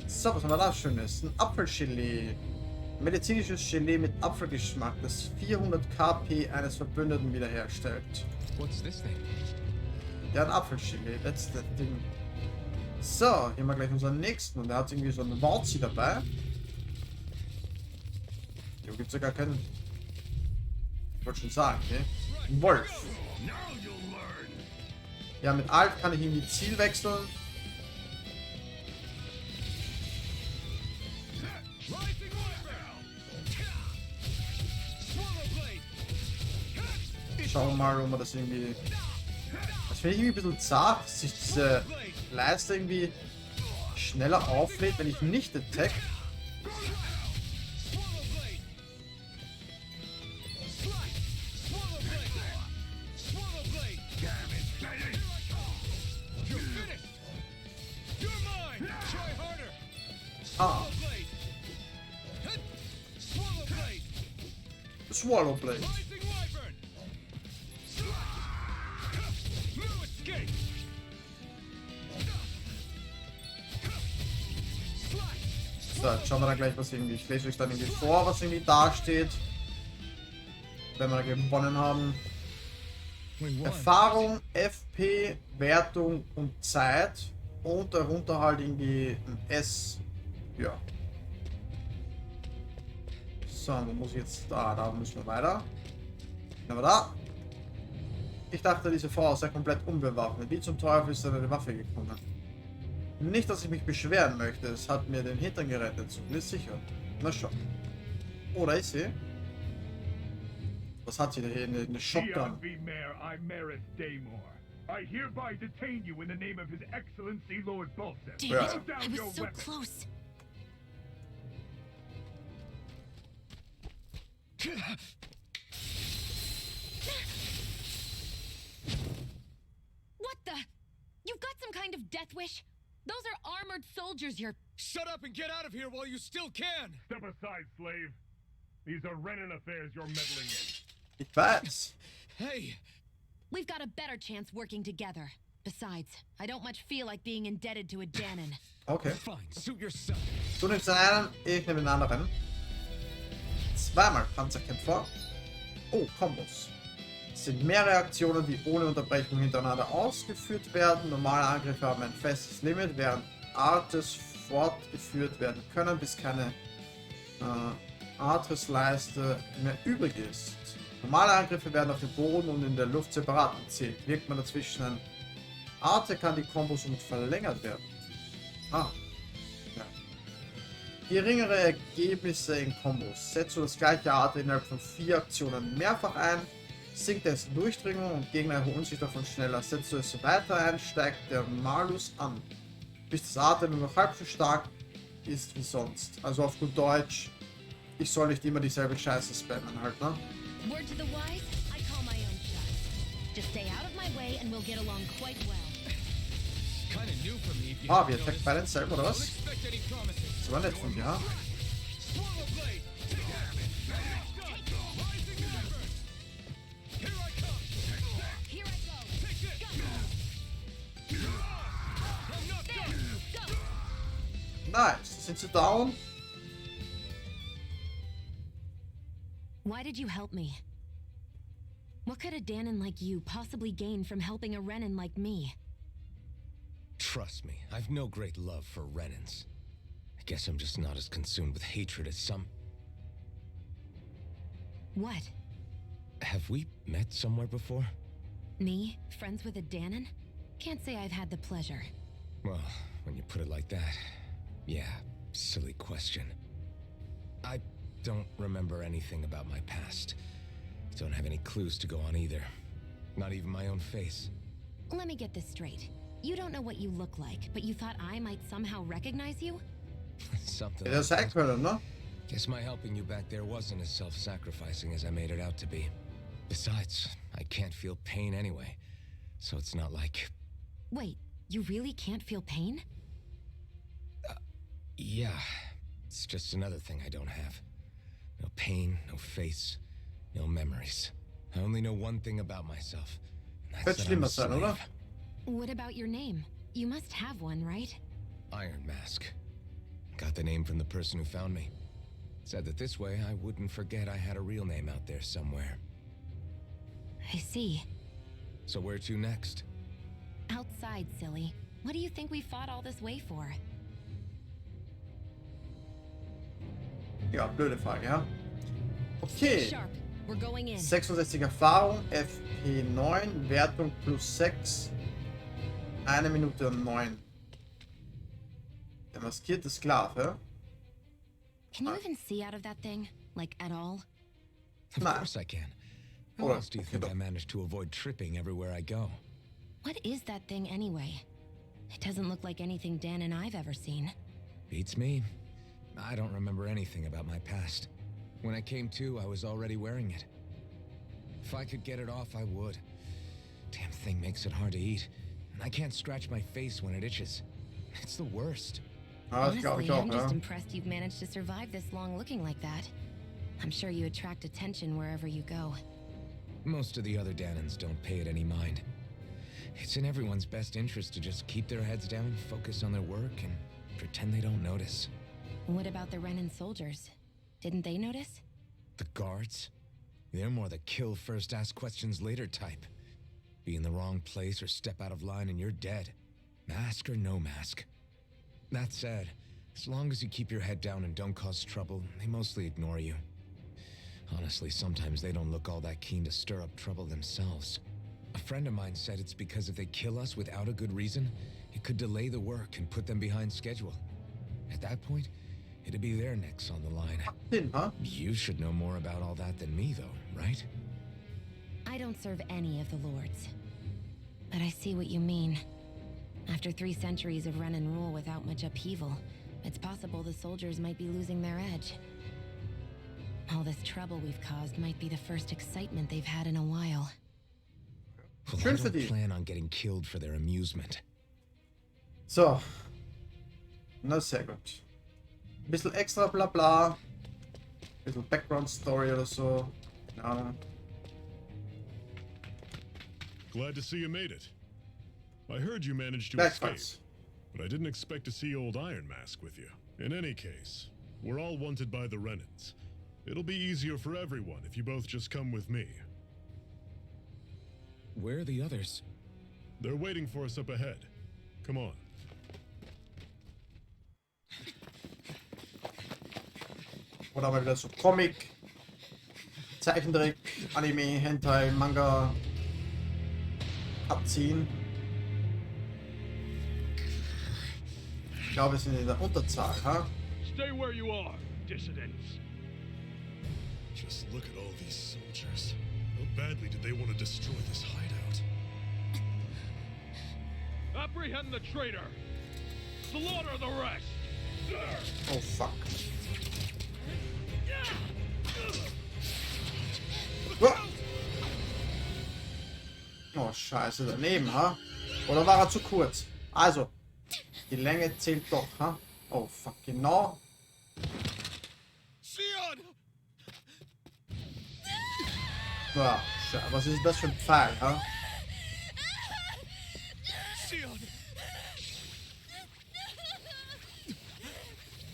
So, was haben wir da Schönes? Ein Apfelgelee. Medizinisches Gelee mit Apfelgeschmack, das 400 KP eines Verbündeten wiederherstellt. Ja, ein Apfelgelee, letztes Ding. So, hier haben wir gleich unseren nächsten und der hat irgendwie so einen Wauzi dabei. Hier gibt es ja gar keinen. Ich wollte schon sagen, okay? Ein Wolf. Ja, mit Alt kann ich irgendwie Ziel wechseln. Schauen wir mal, ob wir das irgendwie... Das finde ich irgendwie ein bisschen zart, dass sich diese Leiste irgendwie schneller auflädt, wenn ich nicht attack. Ah. Swallow Blade. So, jetzt schauen wir dann gleich, was irgendwie. Ich lese euch dann irgendwie vor, was irgendwie da steht. Wenn wir gewonnen haben. Erfahrung, FP, Wertung und Zeit. Und darunter halt irgendwie ein S. Ja. So, wo muss ich jetzt da müssen wir weiter. Aber da. Ich dachte, diese Frau ist ja komplett unbewaffnet. Wie zum Teufel ist da eine Waffe gekommen? Nicht, dass ich mich beschweren möchte. Es hat mir den Hintern gerettet. So ist sicher. Na schon. Oder ist sie? Was hat sie da hier? Eine Shotgun. I hereby detain you in the name of His Excellency Lord Bolseth. Damn Yeah. it! I was so close. What the? You've got some kind of death wish? Those are armored soldiers you're... Shut up and get out of here while you still can! Step aside, slave. These are Renan affairs you're meddling in. Ich weiß. Hey! We've got a better chance working together. Besides, I don't much feel like being indebted to a Danon. Okay. Fine, suit yourself. Du nimmst den einen, ich nehme den anderen. Zweimal Panzerkämpfer. Oh, Kombos. Es sind mehrere Aktionen, die ohne Unterbrechung hintereinander ausgeführt werden. Normale Angriffe haben ein festes Limit, während Artes fortgeführt werden können, bis keine Artes-Leiste mehr übrig ist. Normale Angriffe werden auf dem Boden und in der Luft separat gezählt. Wirkt man dazwischen ein Arte, kann die Kombo somit verlängert werden. Ah. Ja. Geringere Ergebnisse in Kombos. Setzt du das gleiche Arte innerhalb von 4 Aktionen mehrfach ein, sinkt dessen Durchdringung und Gegner erholen sich davon schneller. Setzt du es weiter ein, steigt der Malus an, bis das Arte nur noch halb so stark ist wie sonst. Also auf gut Deutsch, ich soll nicht immer dieselbe Scheiße spammen halt, ne? Word to the wise, I call my own shot. Just stay out of my way and we'll get along quite well. Kinda new for me if you Ah, haven't wir attacken noticed. beide denselben, oder Don't was? expect any promises. Das war nett von dir, ha? Swallow blade! Rising wyvern! Here I come! Here I go. Take this! I'm not done! Go. Nice. Sind sie down? Why did you help me? What could a Danon like you possibly gain from helping a Renan like me? Trust me, I've no great love for Renans. I guess I'm just not as consumed with hatred as some... What? Have we met somewhere before? Me? Friends with a Danon? Can't say I've had the pleasure. Well, when you put it like that, yeah, silly question. I don't remember anything about my past. Don't have any clues to go on either. Not even my own face. Let me get this straight. You don't know what you look like, but you thought I might somehow recognize you? Something Ja, das like sein that. können, ne? Guess my helping you back there wasn't as self-sacrificing as I made it out to be. Besides, I can't feel pain anyway, so it's not like... Wait, you really can't feel pain? Yeah, it's just another thing I don't have. No pain, no face, no memories. I only know one thing about myself. and Wird that's that I'm schlimmer a sein, oder? slave. What about your name? You must have one, right? Eisenmaske. Got the name from the person who found me. Said that this way I wouldn't forget I had a real name out there somewhere. I see. So where to next? Outside, silly. What do you think we fought all this way for? Ja, blöde Frage, ja. Okay. Sharp. We're going in. 66 Erfahrung, FP 9, Wertung plus 6, 1 Minute und 9. Der maskierte Sklave. Can you even see out of that thing? Like, at all? Of Nah. course I can. How Oder, else do you okay, think I doch. managed to avoid tripping everywhere I go? What is that thing anyway? It doesn't look like anything Dan and I've ever seen. Beats me. I don't remember anything about my past. When I came to, I was already wearing it. If I could get it off, I would. Damn thing makes it hard to eat. And I can't scratch my face when it itches. It's the worst. Ah, das glaube Honestly, ich auch, I'm just ja. impressed you've managed to survive this long looking like that. I'm sure you attract attention wherever you go. Most of the other Danons don't pay it any mind. It's in everyone's best interest to just keep their heads down, focus on their work, and pretend they don't notice. What about the Renan soldiers? Didn't they notice? The guards? They're more the kill first, ask questions later type. Be in the wrong place or step out of line and you're dead. Mask or no mask. That said, as long as you keep your head down and don't cause trouble, they mostly ignore you. Honestly, sometimes they don't look all that keen to stir up trouble themselves. A friend of mine said it's because if they kill us without a good reason, it could delay the work and put them behind schedule. At that point, it'd be their necks on the line. Sinn, huh? You should know more about all that than me, though, right? I don't serve any of the lords. But I see what you mean. After 3 centuries of Renan rule without much upheaval, it's possible the soldiers might be losing their edge. All this trouble we've caused might be the first excitement they've had in a while. Well, Schön I für don't die. plan on getting killed for their amusement. So. Na, sehr gut. Ein bisschen extra Blabla. Ein bisschen Background Story oder so. Keine Ahnung. Glad to see you made it. I heard you managed to escape, Gleichfalls. but I didn't expect to see old Ironmaske with you. In any case, we're all wanted by the Renans. It'll be easier for everyone if you both just come with me. Where are the others? They're waiting for us up ahead. Come on. Oder mal wieder so Comic, Zeichentrick, Anime, Hentai, Manga, Cutscene. Ich glaube, wir sind in der Unterzahl, ha? Stay where you are, dissidents. Just look at all these soldiers. How badly did they want to destroy this hideout? Apprehend the traitor. Slaughter the rest. Oh fuck. Oh scheiße, daneben, ha? Oder war er zu kurz? Also, die Länge zählt doch, ha? Oh fuck, genau. Ja, was ist das für ein Pfeil, ha?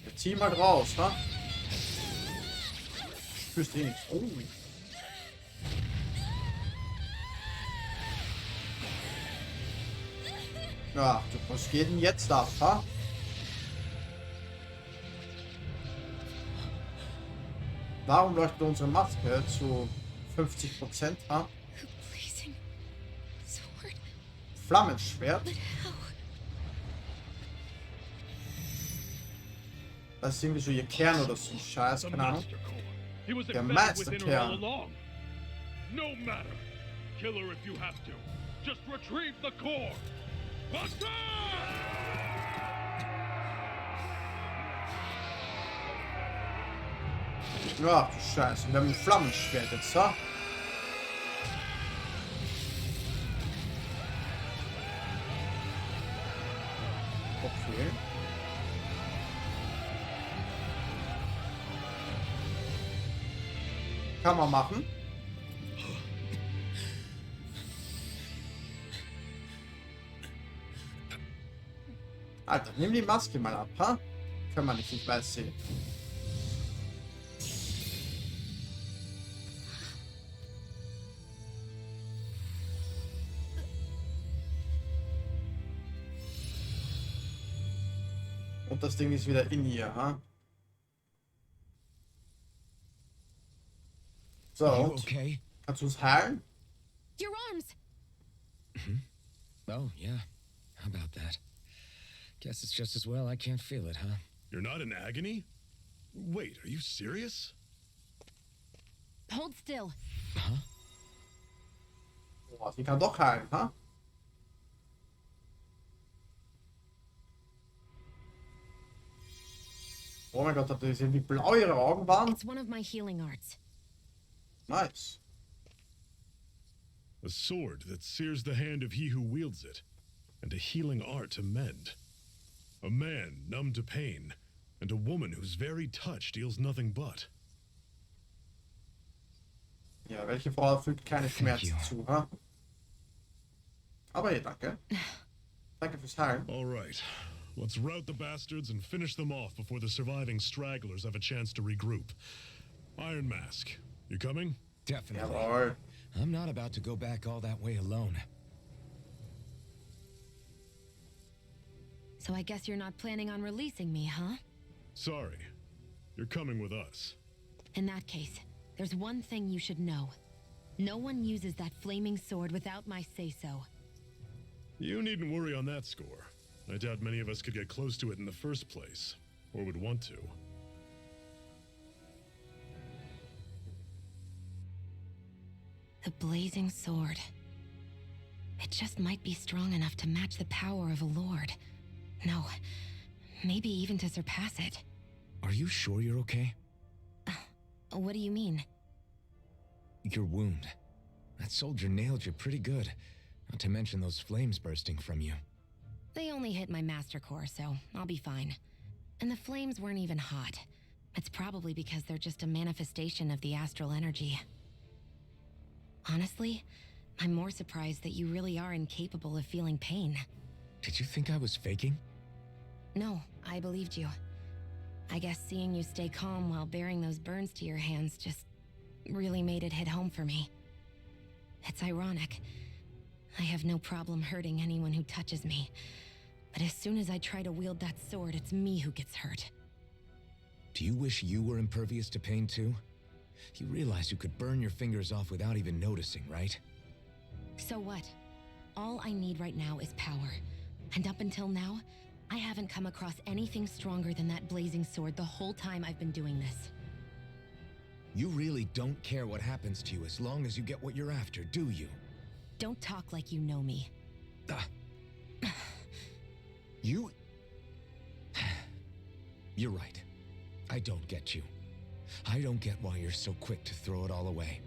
Ja, zieh mal raus, ha? Spürst du eh nicht. Oh. Ja, was geht denn jetzt ab, ha? Warum leuchtet unsere Maske zu 50%, ha? Blazing sword. Flammenschwert? But how? Das ist irgendwie so ihr Kern oder so ein Scheiß, The keine Ahnung. Master Core. He was Der embedded within her all Masterkern. along. No matter. Kill her if you have to. Just retrieve the core. Faster! Ja, du Scheiße. Wir haben ein Flammenschwert jetzt, ha? Okay. Kann man machen. Alter, nimm die Maske mal ab, ha? Kann man nicht weiß sehen. Und das Ding ist wieder in ihr, ha? So, Are you und? okay? Kannst du uns heilen? Your arms! Oh, yeah. How about that? Guess it's just as well I can't feel it, huh? You're not in agony? Wait, are you serious? Hold still. Boah, die kann doch heilen, ha? Oh mein Gott, habt ihr gesehen, wie blau ihre Augen waren? It's one of my healing arts. Nice. A sword that sears the hand of he who wields it, and a healing art to mend. A man numb to pain, and a woman whose very touch deals nothing but. Ja, welche Frau fügt keine Schmerzen you. zu, ha? Aber hey, danke. Danke fürs Heilen. All right, let's rout the bastards and finish them off before the surviving stragglers have a chance to regroup. Ironmaske, you coming? Definitely. Jawohl. I'm not about to go back all that way alone. So I guess you're not planning on releasing me, huh? Sorry, you're coming with us. In that case, there's one thing you should know. No one uses that flaming sword without my say-so. You needn't worry on that score. I doubt many of us could get close to it in the first place, or would want to. The blazing sword. It just might be strong enough to match the power of a lord. No, maybe even to surpass it. Are you sure you're okay? What do you mean? Your wound. That soldier nailed you pretty good. Not to mention those flames bursting from you. They only hit my master core, so I'll be fine. And the flames weren't even hot. It's probably because they're just a manifestation of the astral energy. Honestly, I'm more surprised that you really are incapable of feeling pain. Did you think I was faking? No, I believed you. I guess seeing you stay calm while bearing those burns to your hands just really made it hit home for me. It's ironic. I have no problem hurting anyone who touches me. But as soon as I try to wield that sword, it's me who gets hurt. Do you wish you were impervious to pain too? You realize you could burn your fingers off without even noticing, right? So what? All I need right now is power. And up until now, I haven't come across anything stronger than that blazing sword the whole time I've been doing this. You really don't care what happens to you as long as you get what you're after, do you? Don't talk like you know me. You... You're right. I don't get you. I don't get why you're so quick to throw it all away.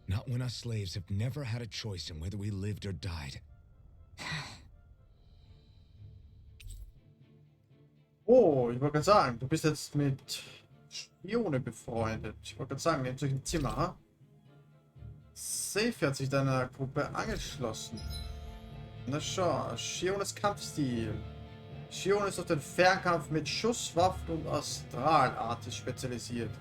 Not when us slaves have never had a choice in whether we lived or died. Oh, ich wollte gerade sagen, du bist jetzt mit Spione befreundet. Ich wollte gerade sagen, nehmt euch ein Zimmer, ha? Safe hat sich deiner Gruppe angeschlossen. Na schau, Shiones Kampfstil. Shion ist auf den Fernkampf mit Schusswaffen und Astralartes spezialisiert.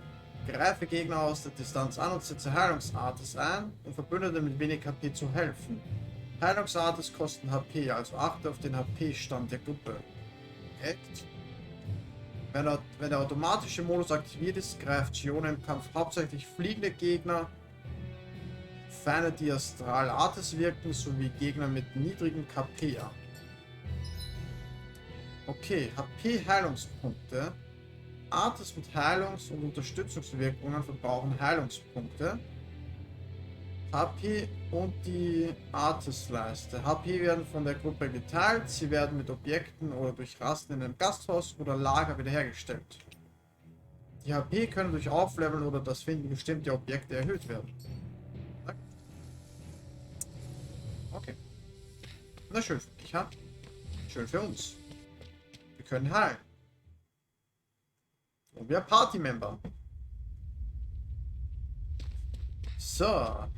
Greife Gegner aus der Distanz an und setze Heilungsartes ein, um Verbündeten mit wenig HP zu helfen. Heilungsartes kosten HP, also achte auf den HP-Stand der Gruppe. Act. Wenn der automatische Modus aktiviert ist, greift Shion im Kampf hauptsächlich fliegende Gegner, Feinde, die Astralartes wirken, sowie Gegner mit niedrigem KP an. Okay, HP-Heilungspunkte. Artes mit Heilungs- und Unterstützungswirkungen verbrauchen Heilungspunkte. HP und die Artes-Leiste. HP werden von der Gruppe geteilt, sie werden mit Objekten oder durch Rasten in einem Gasthaus oder Lager wiederhergestellt. Die HP können durch Aufleveln oder das Finden bestimmter Objekte erhöht werden. Okay. Na schön für dich, ha? Schön für uns. Wir können heilen. Und wir Party-Member. So.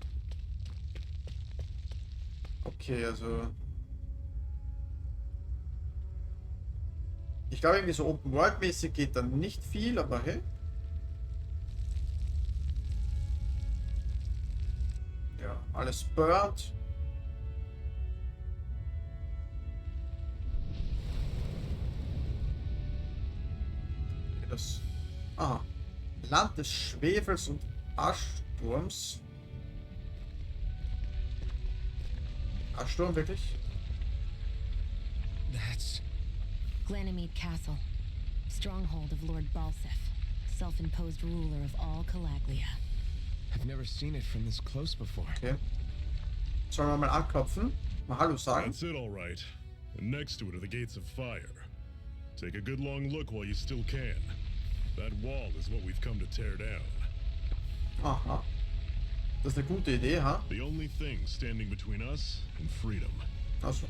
Okay, also... Ich glaube, irgendwie so Open-World-mäßig geht dann nicht viel, aber hey. Ja, alles burnt. Das... Aha. Land des Schwefels und Sturms. Ah, Sturm, wirklich? That's... Glanamede Castle. Stronghold of Lord Balsif. Self-imposed ruler of all Calaglia. I've never seen it from this close before. Okay. Sollen wir mal anklopfen? Mal Hallo sagen? That's it, all right. And next to it are the gates of fire. Take a good long look while you still can. That wall is what we've come to tear down. Aha. Das ist eine gute Idee, ha? The only thing standing between us and freedom. Also.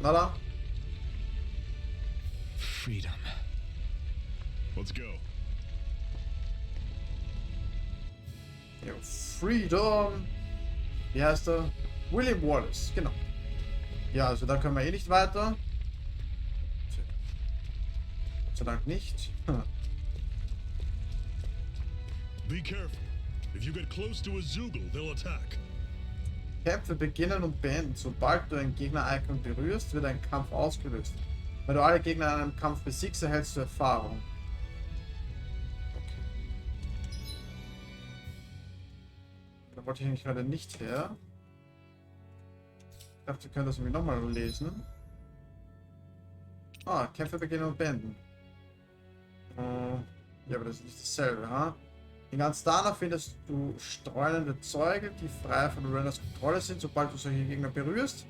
Na da. Freedom. Let's go. Ja, Freedom. Wie heißt er? William Wallace, genau. Ja, also da können wir eh nicht weiter. Gott sei Dank nicht. Be careful. If you get close to a Zoogle, they'll attack. Kämpfe beginnen und beenden. Sobald du einen Gegner-Icon berührst, wird ein Kampf ausgelöst. Wenn du alle Gegner in einem Kampf besiegst, erhältst du Erfahrung. Okay. Da wollte ich eigentlich gerade nicht her. Ich dachte, wir können das irgendwie nochmal lesen. Ah, Kämpfe beginnen und beenden. Ja, aber das ist nicht dasselbe, ha? In ganz Dana findest du streunende Zeuge, die frei von Renners Kontrolle sind. Sobald du solche Gegner berührst,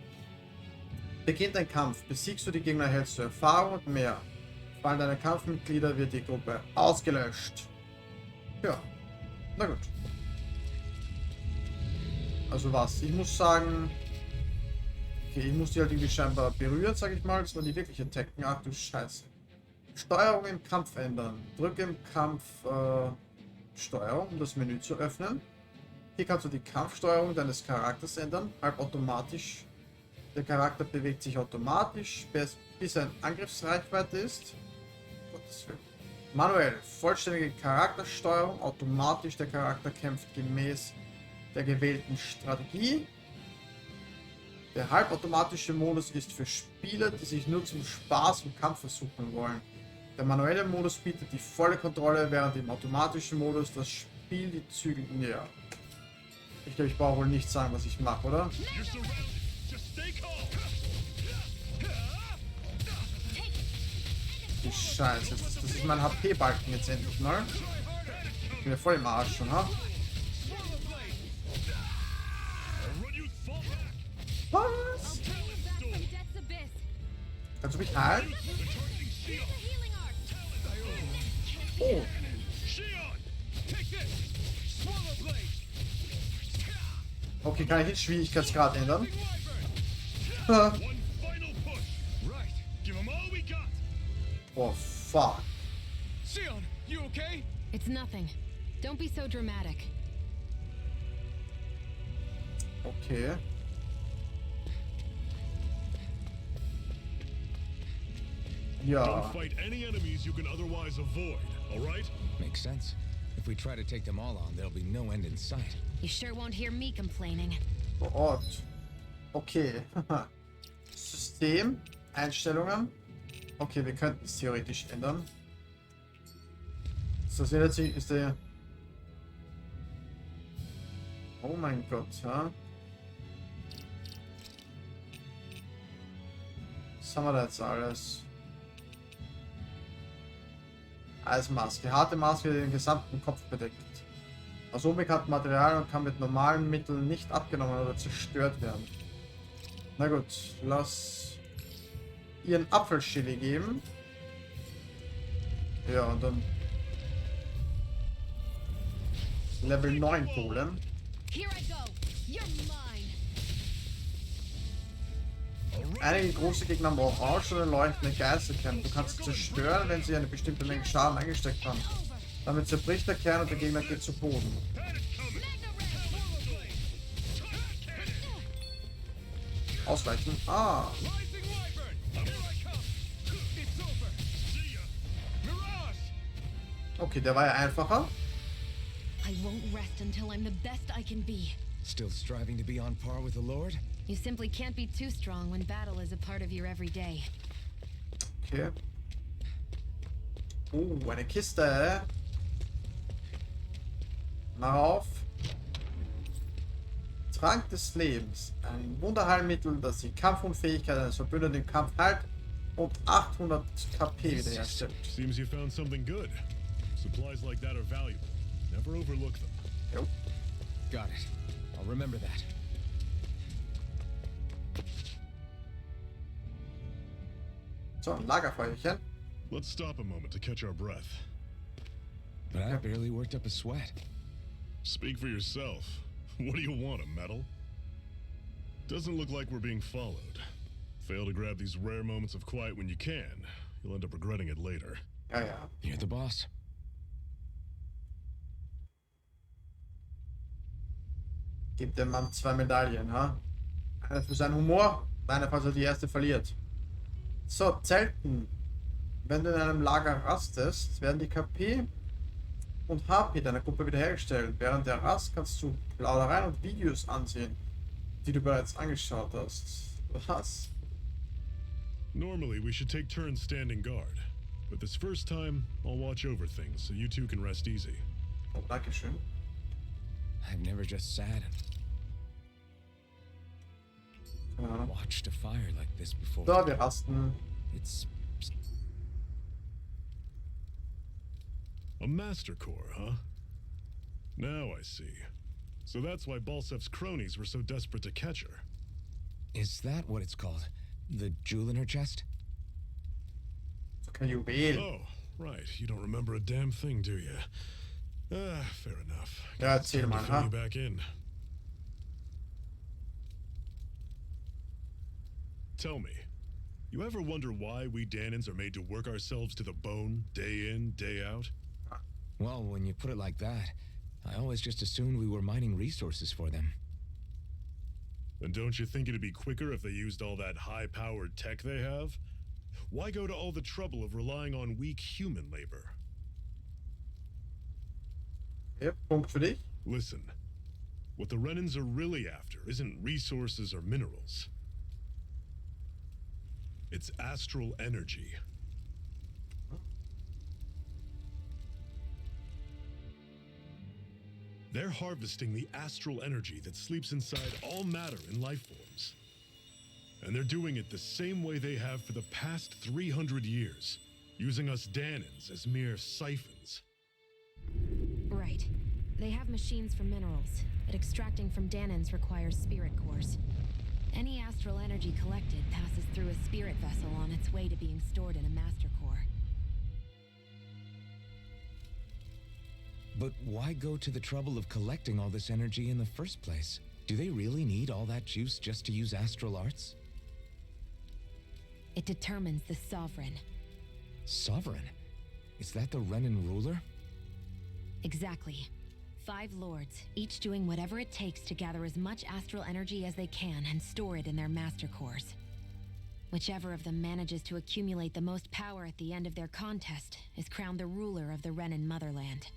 beginnt ein Kampf. Besiegst du die Gegner, erhältst du Erfahrung und mehr. Fallen deine Kampfmitglieder, wird die Gruppe ausgelöscht. Ja, na gut. Also was? Ich muss sagen... Okay, ich muss die halt irgendwie scheinbar berühren, sag ich mal, dass man die wirklich attacken. Ach du Scheiße. Steuerung im Kampf ändern. Drücke im Kampf Steuerung, um das Menü zu öffnen. Hier kannst du die Kampfsteuerung deines Charakters ändern, halb automatisch. Der Charakter bewegt sich automatisch, bis er in Angriffsreichweite ist. Gottes Willen. Manuell, vollständige Charaktersteuerung, automatisch. Der Charakter kämpft gemäß der gewählten Strategie. Der halbautomatische Modus ist für Spieler, die sich nur zum Spaß im Kampf versuchen wollen. Der manuelle Modus bietet die volle Kontrolle, während im automatischen Modus das Spiel die Zügel... Ja. Ich glaube, ich brauche wohl nicht sagen, was ich mache, oder? Die Scheiße, das ist mein HP-Balken jetzt endlich mal. Ich bin ja voll im Arsch schon, ha? Was? Kannst du mich heilen? Oh. Okay, kann ich den Schwierigkeitsgrad ändern? Oh, fuck. Sion, you okay? It's nothing. Don't be so dramatic. Okay. Ja. Don't fight any enemies you can otherwise avoid, all right? Makes sense. If we try to take them all on, there'll be no end in sight. You sure won't hear me complaining. Vor Ort. Okay. System. Einstellungen. Okay, wir könnten es theoretisch ändern. Das ändert sich, ist der... Oh mein Gott, ja. Was haben wir da jetzt alles? Eisenmaske. Harte Maske, die den gesamten Kopf bedeckt. Aus unbekanntem Material und kann mit normalen Mitteln nicht abgenommen oder zerstört werden. Na gut, lass ihr einen Apfelchili geben. Ja, und dann Level 9 Golem. Here I go. You're mine. Einige große Gegner haben orange oder leuchtende Geisterkerne. Du kannst sie zerstören, wenn sie eine bestimmte Menge Schaden eingesteckt haben. Damit zerbricht der Kern und der Gegner geht zu Boden. Ausweichen. Ah. Okay, der war ja einfacher. I won't rest until I'm the best I can be. Still striving to be on par with the Lord? You simply can't be too strong when battle is a part of your everyday. Okay. Oh, eine Kiste. Mach auf. Trank des Lebens. Ein Wunderheilmittel, das die Kampfunfähigkeit eines Verbündeten im Kampf heilt und 800 KP wiederherstellt. Seems you found something good. Supplies like that are valuable. Never overlook them. Jo. Got it. I'll remember that. So, ein Lagerfeuerchen. Let's stop a moment to catch our breath. But I barely worked up a sweat. Speak for yourself. What do you want, a medal? Doesn't look like we're being followed. Fail to grab these rare moments of quiet when you can. You'll end up regretting it later. Ja, ja. You're the boss. Gibt dem Mann 2 Medaillen, ha? Eine für seinen Humor, eine, falls er die erste verliert. So, Zelten. Wenn du in einem Lager rastest, werden die KP und HP deiner Gruppe wiederhergestellt. Während der Rast kannst du Plaudereien und Videos ansehen, die du bereits angeschaut hast. Was? Normally, we should take turns standing guard. But this first time, I'll watch over things so you two can rest easy. Oh, dankeschön. I've never just sat and Keine Ahnung. watched a fire like this before. So, wir rasten. It's A master core, huh? Now I see. So that's why Balsef's cronies were so desperate to catch her. Is that what it's called? The jewel in her chest? Kein Juwel. Oh, right. You don't remember a damn thing, do you? Fair enough. Ja, Guess it's erzähl time to mal, fill ha? you back in. Tell me, you ever wonder why we Danans are made to work ourselves to the bone, day in, day out? Well, when you put it like that, I always just assumed we were mining resources for them. And don't you think it'd be quicker if they used all that high-powered tech they have? Why go to all the trouble of relying on weak human labor? Yep, Punkt für dich. Listen, what the Renans are really after isn't resources or minerals. It's astral energy. They're harvesting the astral energy that sleeps inside all matter in life forms. And they're doing it the same way they have for the past 300 years, using us Danans as mere siphons. Right. They have machines for minerals, but extracting from Danans requires spirit cores. Any astral energy collected passes through a spirit vessel on its way to being stored in a master core. But why go to the trouble of collecting all this energy in the first place? Do they really need all that juice just to use astral arts? It determines the sovereign. Sovereign? Is that the Renan ruler? Exactly. 5 lords, each doing whatever it takes to gather as much astral energy as they can and store it in their master cores. Whichever of them manages to accumulate the most power at the end of their contest is crowned the ruler of the Renan motherland.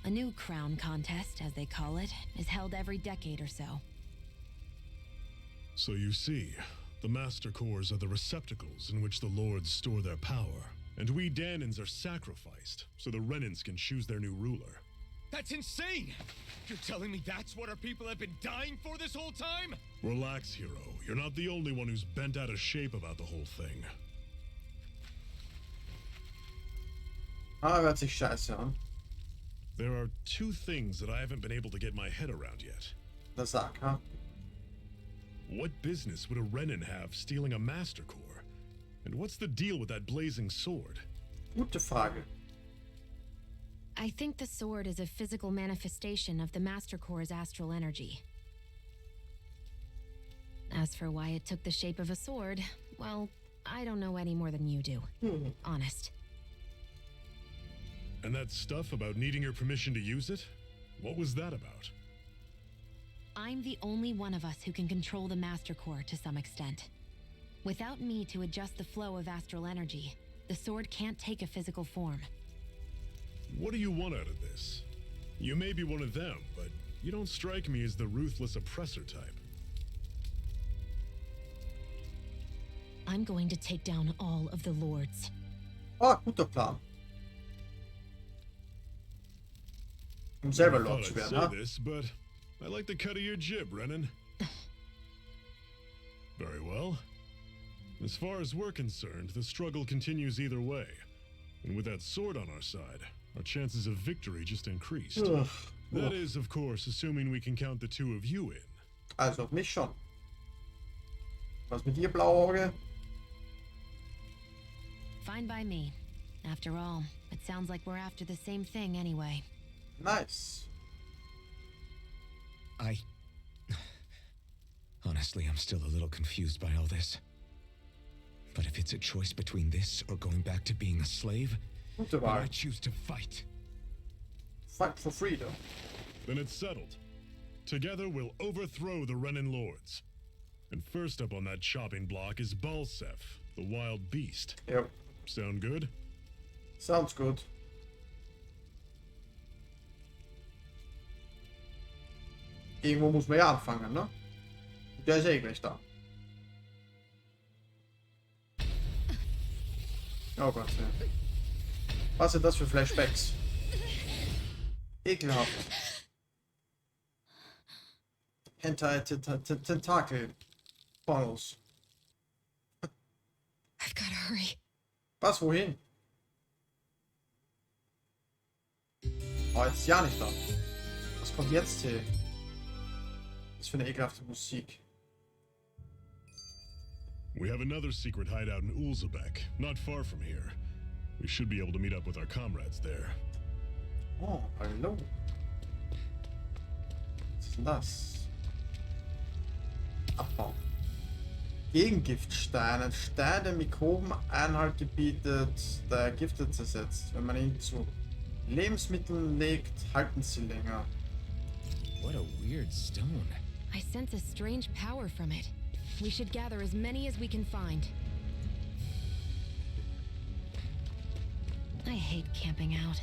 A new crown contest, as they call it, is held every decade or so. So you see, the Master Cores are the receptacles in which the Lords store their power. And we Danans are sacrificed, so the Renans can choose their new ruler. That's insane! You're telling me that's what our people have been dying for this whole time? Relax, hero. You're not the only one who's bent out of shape about the whole thing. Ah, hört sich scheiße an. There are 2 things that I haven't been able to get my head around yet. Das sag, ha? What business would a Renan have stealing a Master Core? And what's the deal with that blazing sword? Gute Frage. I think the sword is a physical manifestation of the Master Core's astral energy. As for why it took the shape of a sword, well, I don't know any more than you do. Honest. And that stuff about needing your permission to use it? What was that about? I'm the only one of us who can control the Master Core to some extent. Without me to adjust the flow of astral energy, the sword can't take a physical form. What do you want out of this? You may be one of them, but you don't strike me as the ruthless oppressor type. I'm going to take down all of the lords. Oh, guter Plan. Um selber I Lord thought zu I'd werden, say ha? this, but I like the cut of your jib, Renan. Very well. As far as we're concerned, the struggle continues either way. And with that sword on our side, our chances of victory just increased. Ugh. That is, of course, assuming we can count the two of you in. Also auf mich schon. Was mit dir, Blaue? Fine by me. After all, it sounds like we're after the same thing anyway. Nice. Honestly, I'm still a little confused by all this. But if it's a choice between this or going back to being a slave, Gute then Wahl. I choose to fight. Fight for freedom. Then it's settled. Together we'll overthrow the Renan lords. And first up on that chopping block is Balsef, the wild beast. Yep. Sound good? Sounds good. Irgendwo muss man ja anfangen, ne? Der ist eh gleich da. Oh Gott, ja. Was sind das für Flashbacks? Ekelhaft. Hentai Tentakel. Pornos. I've gotta hurry. Was, wohin? Oh, jetzt ja nicht da. Was kommt jetzt hier? Was für eine ekelhafte Musik. We have another secret hideout in Ulzebek, not far from here. We should be able to meet up with our comrades there. Oh, hallo. Was ist denn das? Abbau. Gegengiftstein. Ein Stein, der Mikroben Einhalt gebietet, der Gifte zersetzt. Wenn man ihn zu Lebensmitteln legt, halten sie länger. What a weird stone. I sense a strange power from it. We should gather as many as we can find. I hate camping out.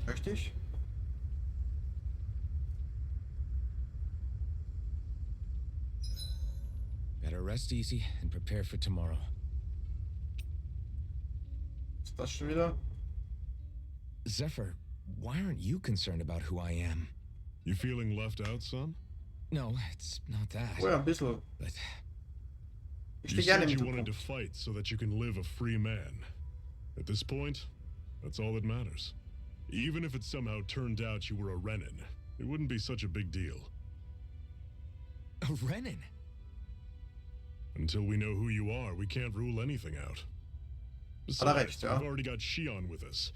Möchte ich? Better rest easy and prepare for tomorrow. Ist das schon wieder? Zephyr, why aren't you concerned about who I am? You feeling left out, son? No, it's not that. Oh ja, ein bisschen. But Ich You stehe gerne said im you wanted to Mittelpunkt. fight so that you can live a free man. At this point, that's all that matters. Even if it somehow turned out you were a Renan, it wouldn't be such a big deal. a Renan. Until we know who you are, we can't rule anything out. Hat er Besides, recht, ja. we've already got Shion with us.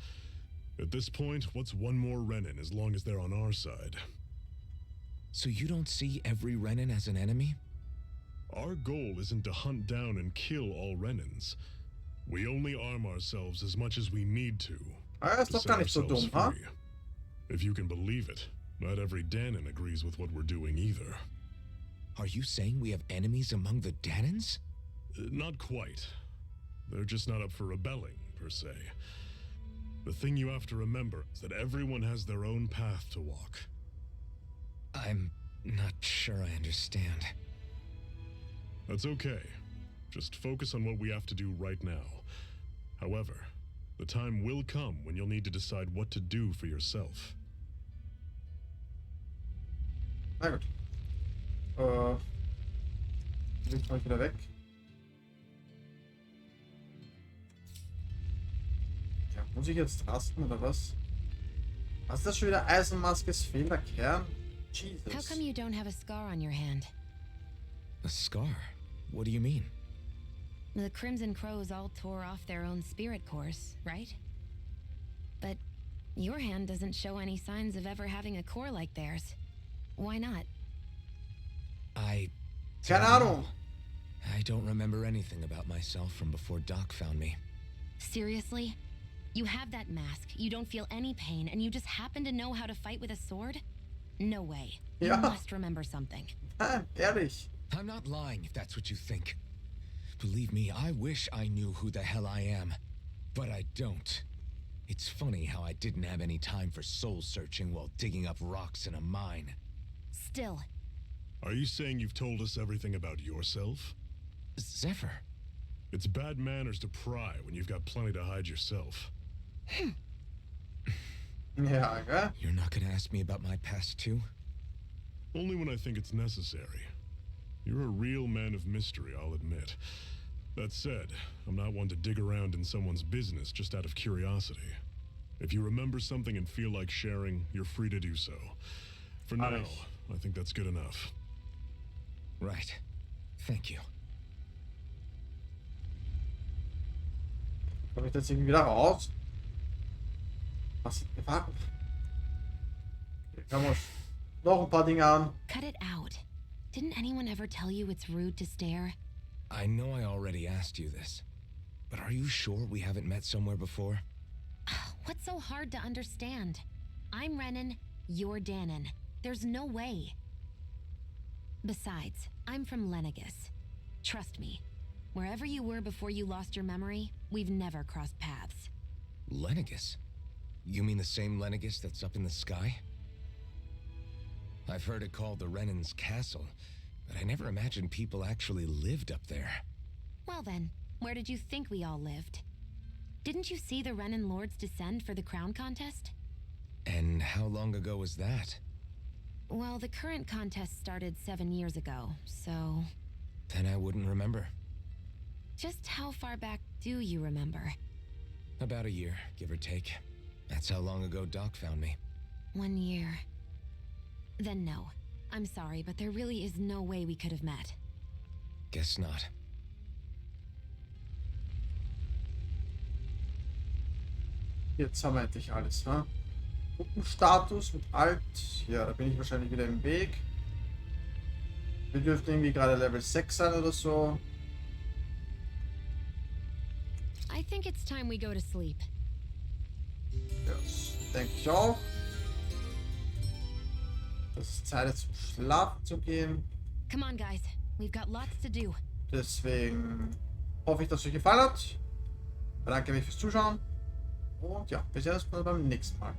At this point, what's one more Renan as long as they're on our side? So you don't see every Renan as an enemy? Our goal isn't to hunt down and kill all Renans. We only arm ourselves as much as we need to. Ah, ist to doch set gar nicht so ourselves dumm, ha? free. If you can believe it, not every Danon agrees with what we're doing either. Are you saying we have enemies among the Danons? Not quite. They're just not up for rebelling, per se. The thing you have to remember is that everyone has their own path to walk. I'm not sure I understand. That's okay. Just focus on what we have to do right now. However, the time will come when you'll need to decide what to do for yourself. Na gut. Leg mal wieder weg. Ja, muss ich jetzt rasten oder was? Was ist das schon wieder? Eisenmaskes Fehlerkern? How Jesus. come you don't have a scar on your hand? A scar? What do you mean? The Crimson Crows all tore off their own spirit cores, right? But your hand doesn't show any signs of ever having a core like theirs. Why not? Keine Ahnung. I don't remember anything about myself from before Doc found me. Seriously? You have that mask, you don't feel any pain, and you just happen to know how to fight with a sword? No way. Ja. You must remember something. Ah, ehrlich. I'm not lying if that's what you think. Believe me, I wish I knew who the hell I am. But I don't. It's funny how I didn't have any time for soul searching while digging up rocks in a mine. Still, Are you saying you've told us everything about yourself? Zephyr, It's bad manners to pry when you've got plenty to hide yourself. Ja, gell? You're not gonna ask me about my past too? Only when I think it's necessary. You're a real man of mystery, I'll admit. That said, I'm not one to dig around in someone's business just out of curiosity. If you remember something and feel like sharing, you're free to do so. For now, I think that's good enough. Right. Thank you. Komme ich jetzt irgendwie wieder raus? Was? Warte. Hier kann man noch ein paar Dinge an. Cut it out. Didn't anyone ever tell you it's rude to stare? I know I already asked you this, but are you sure we haven't met somewhere before? What's so hard to understand? I'm Renan, you're Danon. There's no way. Besides, I'm from Lenegus. Trust me, wherever you were before you lost your memory, we've never crossed paths. Lenegus? You mean the same Lenegus that's up in the sky? I've heard it called the Renan's Castle, but I never imagined people actually lived up there. Well then, where did you think we all lived? Didn't you see the Renan Lords descend for the crown contest? And how long ago was that? Well, the current contest started 7 years ago, so... Then I wouldn't remember. Just how far back do you remember? About a year, give or take. That's how long ago Doc found me. 1 year. Then no. I'm sorry, but there really is no way we could have met. Guess not. Jetzt haben wir endlich alles, ne? Gruppenstatus mit Alt. Ja, da bin ich wahrscheinlich wieder im Weg. Wir dürften irgendwie gerade Level 6 sein oder so. I think it's time we go to sleep. Ja, das denke ich auch. Es ist Zeit, jetzt zum Schlafen zu gehen. Come on, guys. We've got lots to do. Deswegen hoffe ich, dass es euch gefallen hat. Bedanke mich fürs Zuschauen. Und ja, wir sehen uns beim nächsten Mal.